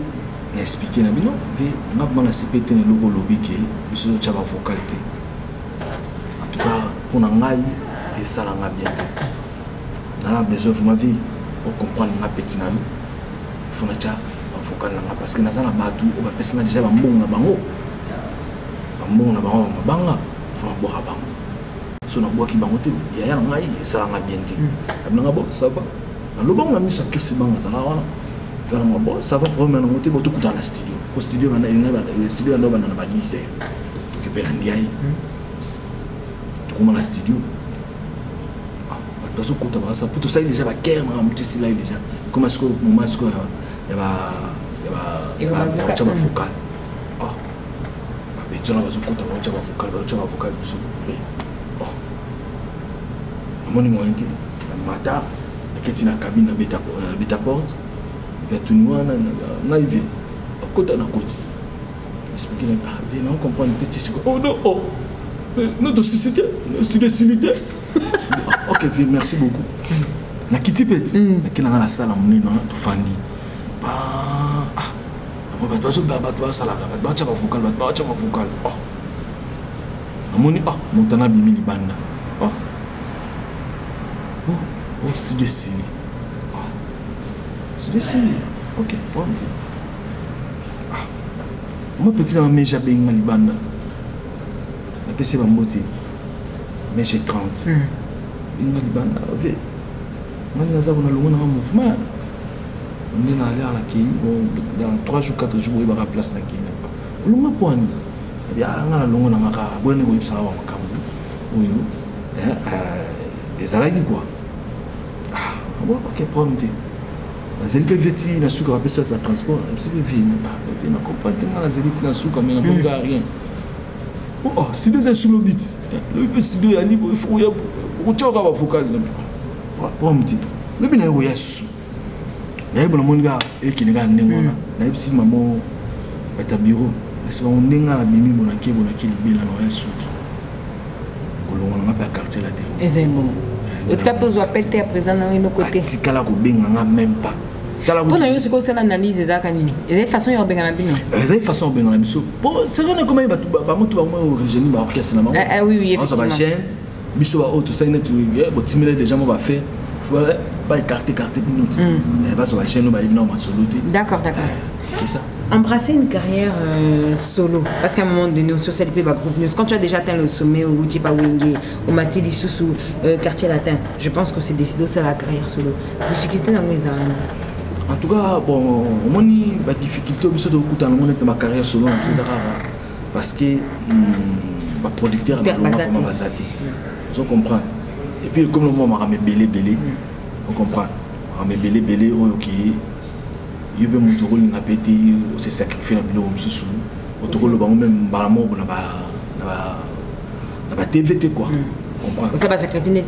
n'expliquer na bino vi ngamo na sipete ne logo lobby ke biso cha ba vocalité en tout cas pour ngai et ça la bien na besoin vraiment vie pour comprendre ma petite naïe, il faut que vocal parce que dans la bateau, on va passer déjà un bon na bango, banga, il faut boire bango. Si on a boire qui bango, il y a un naïe et ça la bien dit. Ça va. Le bango on a mis ça qu'est-ce banga ça là voilà. Ça va pour me monter beaucoup dans la studio. Au studio on a le studio on a pas 10 heures. Occuper l'andiaï. Tu commences la studio. Parce que pour tout ça, il déjà la guerre, il est déjà. Comment est-ce que il y a un vocal? Oh, mais tu as un vocal. Oh, mon numéro intime, le matin, il y a une cabine de bêta porte, il y a tout le monde, il y a côté à côté. Expliquez-le, on comprend une petite. Oh non, oh, notre société, notre studio militaire. Ok, merci beaucoup. La kitty pet, qui n'a la salle à mon nom, tout fandi. On va pas jouer à ça, on va vocal. Oh, Montana Bimili Banda. Oh, studio Sili. Oh, studio Sili. Ok, bon. Moi, petit, mais j'ai bien une banda. La PC va monter. Mais j'ai 30. Il m'a dit, un mouvement. On est allé à la Kei, dans 3 jours, 4 jours, il va remplacer la Kei. On m'a point. Il y a un long na maka, bon niveau il s'en va makambu. Oui, les alagi quoi. Ah, bon, ok, problème. Les LPVT, na suka va passer le transport, LPVT, na comprendre que na zélite na suka mais na bonga rien. Oh, c'est des sur le beat. Le beat studio ya niveau il faut ya vocal. Problème. Le bien est yes. mais bon mon gars et qui n'est pas ndengona na ipsi maman à bureau mais c'est bon ndenga la bimi bonaki libela no suki kolonga na pa quartier la terre et bon en tout cas pour appel à présent dans nos côtés tikala ko benga même pas pour nous c'est quoi c'est l'analyse des akani et façon yo benga na bino et façon benga na biso pour c'est vrai comment ba moto ba mo origine ba orchestre na maman ah oui effectivement ça va chaîne biso ba auto ça net bo timiler déjà mo ba faire faut pas écarter minute et va sur la chaîne ba ibna ma solo. D'accord c'est ça. Embrasser une carrière solo, parce qu'à un moment donné, sur CLP, groupe News, quand tu as déjà atteint le sommet, au Tipa Wenge, au Matidi Soussou, quartier latin, je pense que c'est décidé c'est la carrière solo. Difficulté dans les années. En tout cas, bon, moi, la difficulté, dans ma carrière solo, c'est ça, parce que ma producteur a basati. Vous comprenez. Et puis, comme le moment, je suis belé, vous comprenez. Je suis belé, ok. Il y a des gens qui se sacrifient dans le bureau. Même la TVT quoi. Ça va sacrifier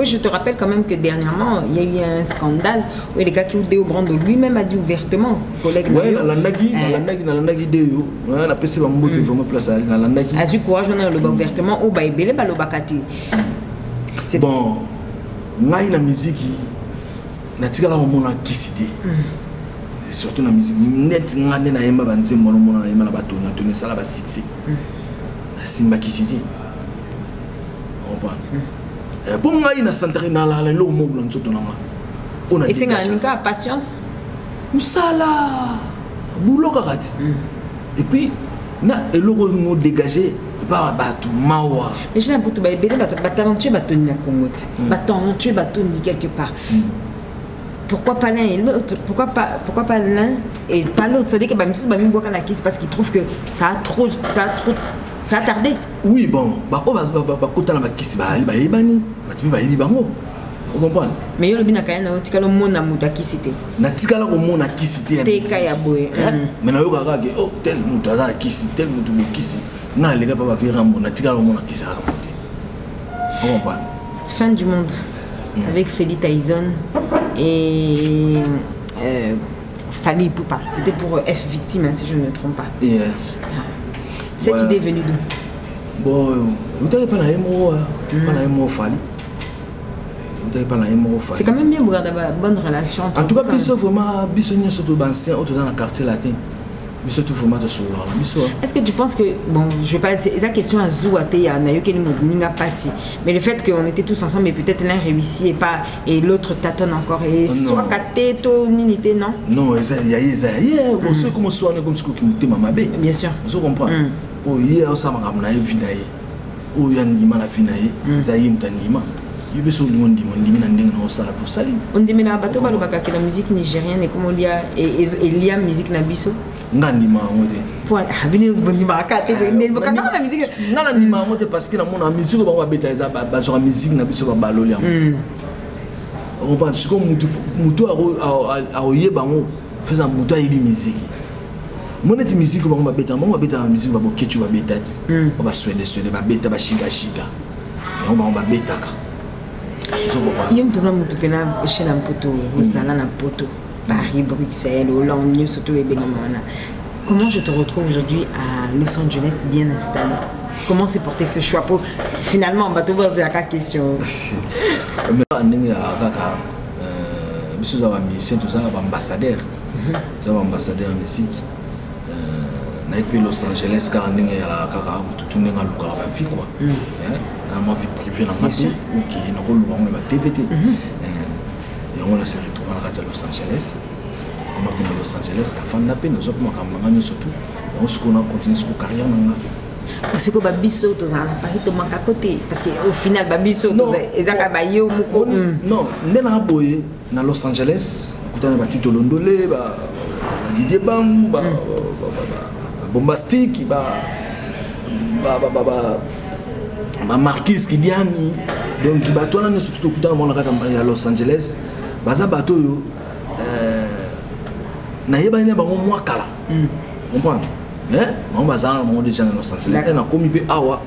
je te rappelle quand même que dernièrement il y a eu un scandale où les gars qui ont dit au Brando lui-même a dit ouvertement collègue ouais la landagi deo na pesi ba mbote vraiment place na landagi a eu courage on a le ouvertement au baibele ba lo bakati c'est bon ngai la musique na tika la mona kisité surtout na musique net ngane na yemba banze mona na yemba na bato na tone sala ba succès simba kisité bon ngai na centre na la lo mo blanc soto na ma et c'est nga patience musala boulot kakati et puis na eloko ngo dégager ba bato mawa mais j'ai un peu tout ba belé ba talentueux ba toni na Congo ba talentueux ba toni quelque part. Pourquoi pas l'un et l'autre? Pourquoi pas l'un et pas l'autre? C'est-à-dire que parce qu'ils trouvent que ça a tardé. Oui, bon, vous comprenez? Mais il y a un monde qui cité. Mais il y a un monde qui cité. Mais il y a un qui cité, tel monde qui cité. Non, les gars, pas faire un monde qui cité. Vous comprenez? Fin du monde. Avec Feli Tyson et Fali Poupa. C'était pour F Victime, hein, si je ne me trompe pas. Yeah. Cette idée est venue d'où? Bon, vous n'avez pas la MO Fali. C'est quand même bien pour garder une bonne relation. En tout cas, Bisso vraiment, Bisso n'est surtout ancien, dans le quartier latin. Bisso tout format de sourire. Est-ce que tu penses que, bon, je vais pas, c'est la question à Zouate, il y a eu quel n'a pas si, mais le fait qu'on était tous ensemble, mais peut-être l'un réussit et pas, et l'autre tâtonne encore, et soit Kateto, Ninité, non? Non, il y a, bon, ceux comme soit comme ce qui m'était ma bé. Bien sûr. Vous comprenez? Pour hier, ça m'a ramené à Vinaye, où il y a un la Vinaye, Zahim Tanima. Il y a des gens on dit que la musique nigérienne est comme on dit et la musique nabiso. Pour venir au bon parce que la musique va musique nabiso va on va dire que mutu a oye bango faisant mutu a yebi musique. Mon musique va beta musique va bokechu va beta on va swede va beta va shiga et on va beta. Il y a un peu de chez la Poto, Zala na Poto, Paris, Bruxelles, Hollande, surtout et Benamana. Comment je te retrouve aujourd'hui à Los Angeles bien installé? Comment s'est porté ce choix pour finalement on va te poser la question. Monsieur d'avoir mission tout ça ambassadeur, ambassadeur musique. Los Angeles car on est à la tout n'est pas le cas vie quoi. Ma vie privée dans ma vie, ok, nous avons la TVT. Et on s'est retrouvé à Los Angeles. On a à Los Angeles, la fin de la peine, nous avons surtout. On a continué sur la carrière. Parce que Babiso, tu as Paris, tu manques à côté. Parce qu'au final, Babiso, tu as non, nous avons à Los Angeles, nous avons Tito Londolé, Didier Bam, Bombastique, Marquis qui dit donc il bateau là surtout à Los Angeles baza bateau yo na yeba ina bango mwa kala comprendre hein on baza on déjà à Los Angeles et na komi pe awa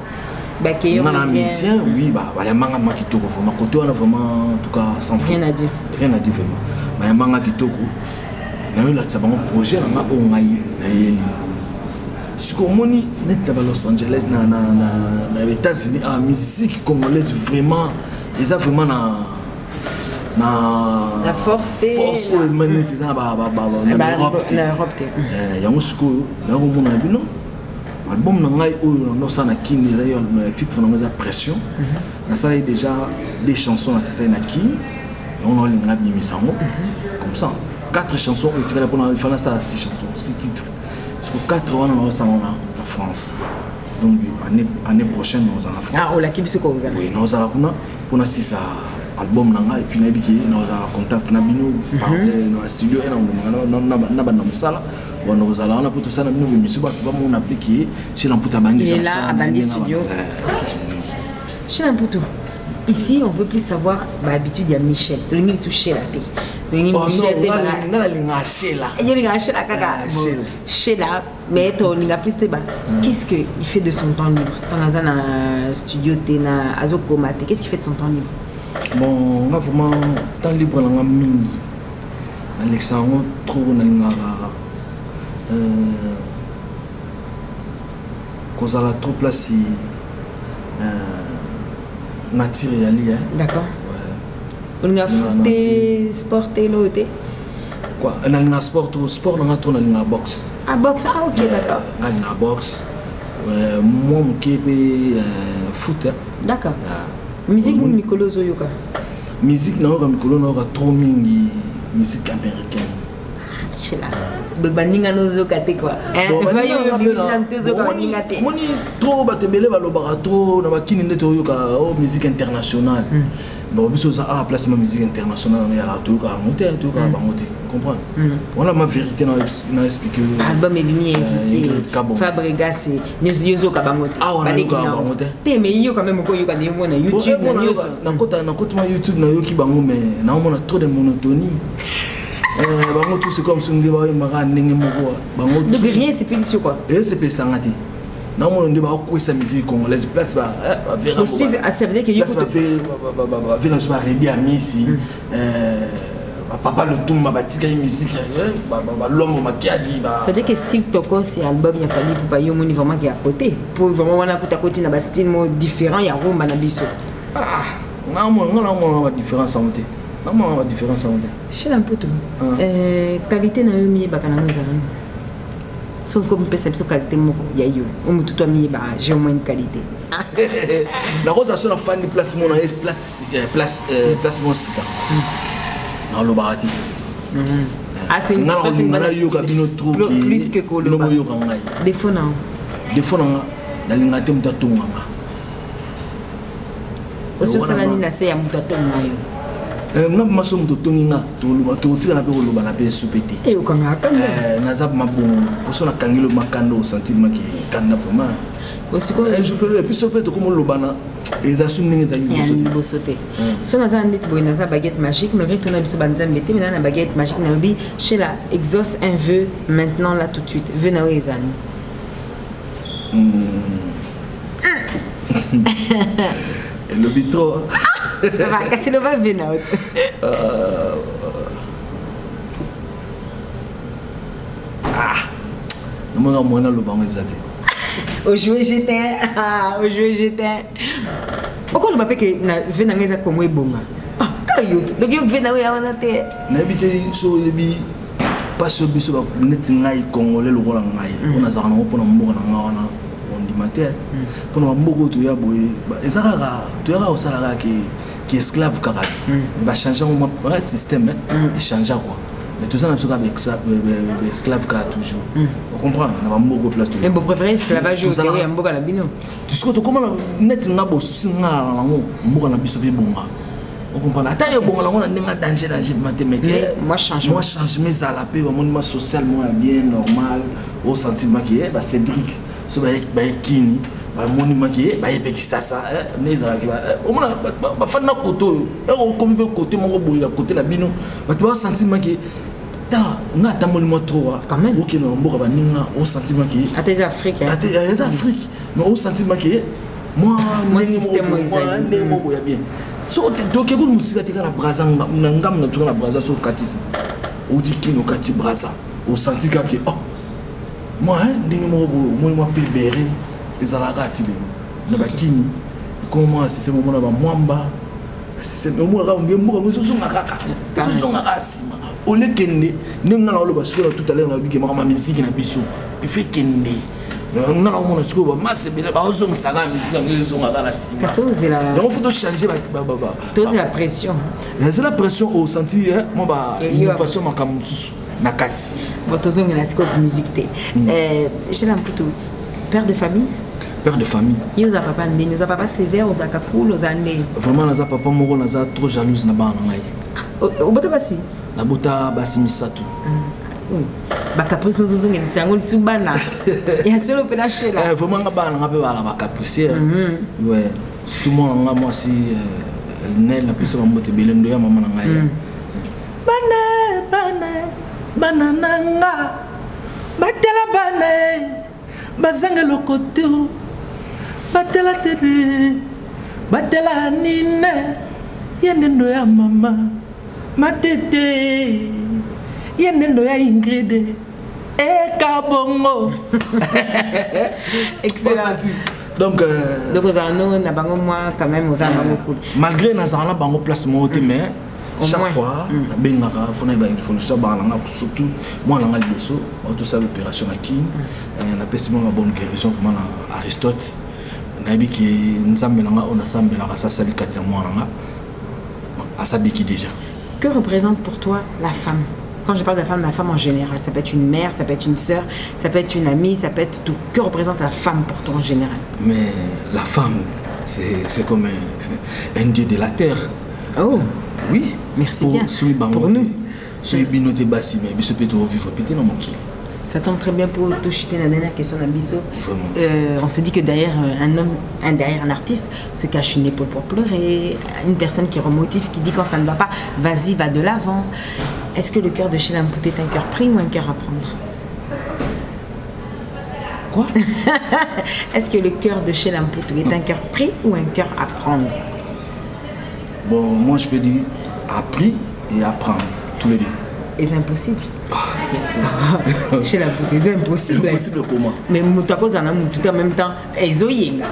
ba ke yo na mission oui ba ya manga makitoko vraiment côté on a vraiment en tout cas sans rien à dire vraiment bayambanga kitoko nayolakisa bango projet nanga oyo ngai nayeli siko omoni neti na Los Angeles na États-Unis musique congolaise vraiment eza vraiment la force oyo neti eza na Europe te yango sikoyo nakomona bino album na ngai oyo nosala na kini eza titre nango eza pression nasala déjà des chansons nasesai na kini yango naolinga nabimisa yango comme ça 4 chansons etikala mpona ifana nasala 6 chansons 6 titres parce que 4 wana naosala na France donc année prochaine naozala na France olaki biso ko ozala oui naozala kuna mpona 6 album na ngai epuis nayebi ke naozala contact na bino na studio na banda mosala bon naozala wana mpo tosala bino bemisi bato bamona mpe ke Sheila Mputu abandi studio Sheila Mputu ici on veut plus savoir l'habitude de Michel tolingi biso Sheila te tolingi Michel te nga nalinga Sheila yolinga Sheila kaka Sheila mais tolinga plus te qu'est-ce que il fait de son temps libre tonaza na studio te na azokoma te qu'est-ce qu'il fait de son temps libre? Bon, on a vraiment temps libre dans la mingi. Alexandre trop nalingara. Cause à la trop place nature yali. D'accord. On a foot, sport et l'autre. Quoi? On a un sport on a tourné la boxe. Ah boxe, ah ok d'accord. On a la boxe. Moi mon qui foot. D'accord. Musique ou Mikolo Zoyoka? Musique na Mikolo na trop mingi musique américaine. Sheila. Baninga no zoka te quoi. Ba yo biosante zoka baninga te. Moni trop batebele balobaka trop na bakini ndete oyoka musique internationale. Bon biso ça a place ma musique internationale on est à la toyoka monter toyoka bangote. Comprendre? Voilà ma vérité na expliquer. Album est venu Fabregas Yozoka bangote. Ah on a bangote. Te mais yo quand même ko yoka de mona YouTube na kota ma YouTube na yoki bango mais na mona trop de monotonie. Bango tout c'est comme si on devait mara ndenge moko bango. Donc rien c'est plus quoi. Et c'est plus sangati. Na mona ndeba ko sa musique congolaise place ba vera. Ça veut dire que yo va village va ready à Misi. Papa le tout ma batika musique l'homme makiadi ba. Ça veut dire que Steve Toko c'est album il a fallu pour pas yo moni vraiment qui à côté. Pour vraiment wana kuta côté na ba style mo différent ya rumba na biso. Ah, na mona différence en té. Comment la différence entre Sheila Mputu qualité na yo mi ba kana ngazana sauf comme perception qualité moko ya yo o mutu to mi ba j'ai au moins une qualité la rose sur la fan de place mon place mon sika na lo barati ah c'est une yo kabino trop plus que ko lo yo kangai défaut na dalinga te mutatunga o so sala ni na se ya mutatunga yo nga maso muto tonginga toluba totika na pe koloba na pe supete nazab mabongo poso na kangilo makando sentiment ki kanda vraiment osiko je peux puis supete comme lobana eza sunninga za bosote so naza ndit boy naza baguette magique malgré tout na biso banzambe te mais na baguette magique na lobi Sheila exauce un vœu maintenant là tout de suite vœu na ezani et le bitro ça va casser le va venir non moi na lo bango ezate au jouer j'étais pourquoi le m'a fait que na venir ngeza comme ebonga ah kayot donc yo venir ya wana te na bité so lebi pas so biso ba net ngai congolais lo kola ngai on a za na pona mboka na ngana on dit matin pona mboka to ya boye ezaka to ya osala qui esclave karate mais va changer un système et changer quoi mais tout ça n'a pas avec ça esclave karate toujours on comprend na ba mboka place to et bon préféré esclavage au Kenya mboka na bino tu sais comment net nga bo souci nga lango mboka na biso be bonga on comprend ata yo bonga lango na ndinga danger mathématique moi change mes à la paix mon monde social moi bien normal au sentiment qui est ba Cédric so ba kini ba monument qui ba yepeki sasa neza ki ba omona ba fana koto o comme be côté moko boya côté na bino ba to sentiment qui ta nga ta monument trop quand même OK no mboka ba ninga au sentiment qui ata les africains ata les Afrique mais au sentiment qui moi système moi bien so to ke ko musika tika na braza ngam na tuka na braza so katisi o dikino kati braza o senti ka ke oh moi ndenge mo pebere ezalaka ti na bakini comment c'est moment na ba mwamba c'est au moins on mo so so ngaka so ngaka sima o le kende ndenge na lo ba sikola tout à l'heure na bi ke ma musique na biso il fait kende on a mon scoop masse bele ba zo msaka musique na zo ngaka na sima donc faut changer toute la pression c'est la pression au senti moi ba innovation makamusu na kati votre zone na scoop musique té Sheila Mputu père de famille. Père de famille. Il nous a papa sévère, aux cool, aux années. Vraiment, nous a papa moro, nous a trop jalouse na bana ngai. Au bota basi. Na bota basi misatu. Ba caprice nous zungi nsango lisubana. Ya selo pena Sheila. Vraiment na bana ngape bala ba caprice. Ouais. Surtout moi moi si nel na pesa mbote belendo ya mama na ngai. Bana nanga. Batela bana. Bazanga lokoto. Batela tele, batela nine, yenendo ya mama, matete, yenendo ya Ingrid, kabongo. Excellent. Donc aux arnaud, n'a pas moi quand même aux arnaud beaucoup. Malgré nos arnaud, bango place monté, mais chaque fois, la bengara, il faut ça, surtout moi on a le besso, tout ça l'opération à Kin, on a passé une bonne guérison, vraiment Aristote. Déjà. Que représente pour toi la femme? Quand je parle de la femme en général, ça peut être une mère, ça peut être une sœur, ça peut être une amie, ça peut être tout. Que représente la femme pour toi en général? Mais la femme, c'est comme un dieu de la terre. Oh oui. Merci bien. Pour nous. Ça tombe très bien pour toucher la dernière question d'Abisso. On se dit que derrière derrière un artiste se cache une épaule pour pleurer, une personne qui remotive, qui dit quand ça ne va pas, vas-y, va de l'avant. Est-ce que le cœur de Sheila Mputu est un cœur pris ou un cœur à prendre? Quoi? Est-ce que le cœur de Sheila Mputu est un cœur pris ou un cœur à prendre? Bon, moi je peux dire appris et apprendre, tous les deux. Et c'est impossible. Chez la beauté, c'est impossible. Impossible comment? Mais Moutako Zana Moutou en même temps, ils ont yéna.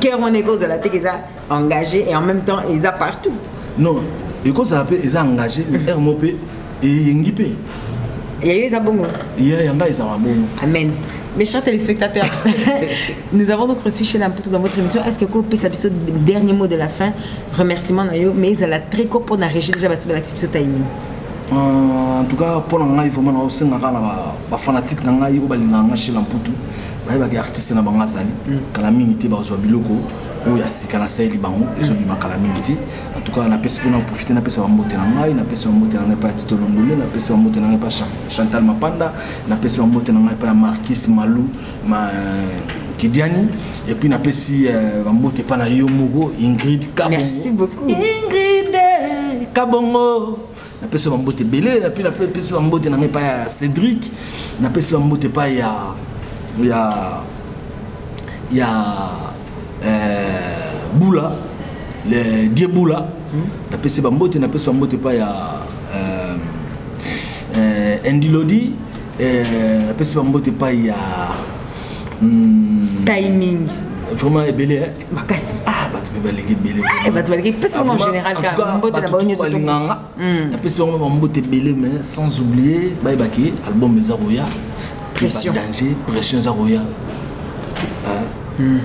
Car on est cause à la tête, ils ont engagé et en même temps, ils ont partout. Non, et quand ça appelle, ils ont engagé, mais RMOP et Yengipé. Il y a eu les abongos. Il y a eu les abongos. Amen. Mes chers téléspectateurs, nous avons donc reçu Sheila Mputu dans votre émission. Est-ce que vous pouvez savoir le dernier mot de la fin? Remerciement, mais ils ont la très courte pour la régie déjà parce que l'acceptation timing. En tout cas, pour nous, il faut que nous soyons fanatiques de Sheila Mputu. Nous sommes artistes na bangazali, calamité bazo biloko, ou ya sikala saili bango, ezo bima calamité. En tout cas, on a profité na pesa mbote na ngai, na pesa mbote na ngai pa Tito Londole, na pesa mbote na ngai pa Chantal Mapanda, na pesa mbote na ngai pa Marquis Malou, ma Kidiani, et puis na pesi mbote pa na Yomogo, Ingrid Kabongo. Merci beaucoup. Ingrid Kabongo. Na pesa mbote belé, na puis na pesa mbote na ngai pa Cédric, na pesa mbote pa il y a Boula, les Dieu Boula, la PC Bambote, la PC Bambote pas il y a Andy Lodi, la PC Bambote pas il y a timing. Vraiment ébélé. Makasi. Ah, bah tu peux pas léguer belé. Ah, bah tu vas léguer parce qu'en général car Bambote na bonne surtout. La PC Bambote belé mais sans oublier bye baki album Mezaroya. Pression. Danger, pression Zaroya.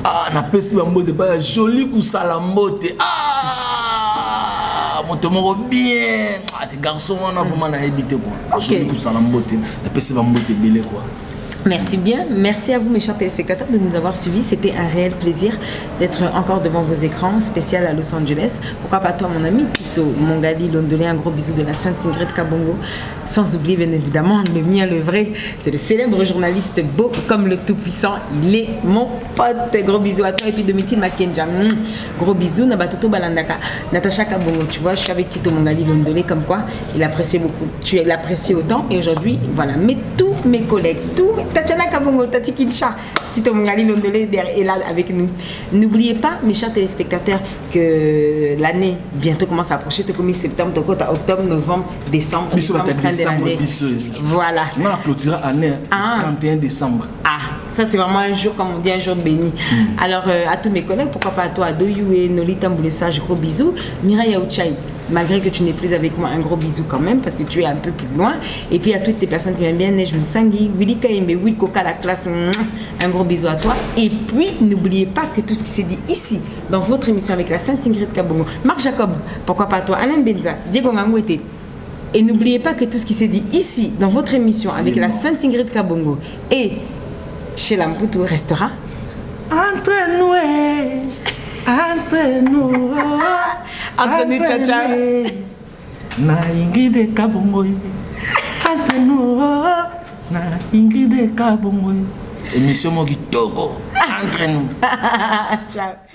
Ah, na pesi bambote ba joli kusala mbote. Ah, moto moko bien. Ah, tes garçons on a vraiment na habité quoi. Joli kusala mbote. Na pesi bambote belé quoi. Merci bien, merci à vous mes chers téléspectateurs de nous avoir suivis. C'était un réel plaisir d'être encore devant vos écrans, spécial à Los Angeles. Pourquoi pas toi mon ami Tito Mongali Londolé, un gros bisou de la Sainte Ingrid Kabongo. Sans oublier bien évidemment le mien, le vrai, c'est le célèbre journaliste beau comme le tout-puissant. Il est mon pote. Gros bisous à toi et puis de Mithil Makenja. Gros bisous, Nabatoto Balandaka. Natacha Kabongo, tu vois, je suis avec Tito Mongali Londolé comme quoi il appréciait beaucoup. Tu l'apprécies autant et aujourd'hui, voilà, mais tous mes collègues, tous mes Tatiana Kabongo, Tati Kincha, Tito Mongali Londolé est là avec nous. N'oubliez pas, mes chers téléspectateurs, que l'année bientôt commence à approcher. Tu as commis septembre, tu as octobre, novembre, décembre. Décembre, voilà. On a clôturé l'année 31 décembre. Ah, ça c'est vraiment un jour, comme on dit, un jour béni. Alors, à tous mes collègues, pourquoi pas à toi, Doyoué, Nolita Mboulessage, gros bisous. Mireille Aouchai, malgré que tu n'es plus avec moi, un gros bisou quand même, parce que tu es un peu plus loin. Et puis à toutes les personnes qui m'aiment bien, Neige Moussangui, Willy Kaimbe, Will Coca, la classe, un gros bisou à toi. Et puis, n'oubliez pas que tout ce qui s'est dit ici, dans votre émission avec la Sainte Ingrid Kabongo, Marc Jacob, pourquoi pas à toi, Alain Benza, Diego Mangouete. Et n'oubliez pas que tout ce qui s'est dit ici, dans votre émission avec la Sainte Ingrid Kabongo et chez Lamputu restera entre nous, entre nous, ciao, ciao. Na Ingrid Kabongo, entre nous, na Ingrid Kabongo. Émission Mogi Togo, entre nous. Ciao.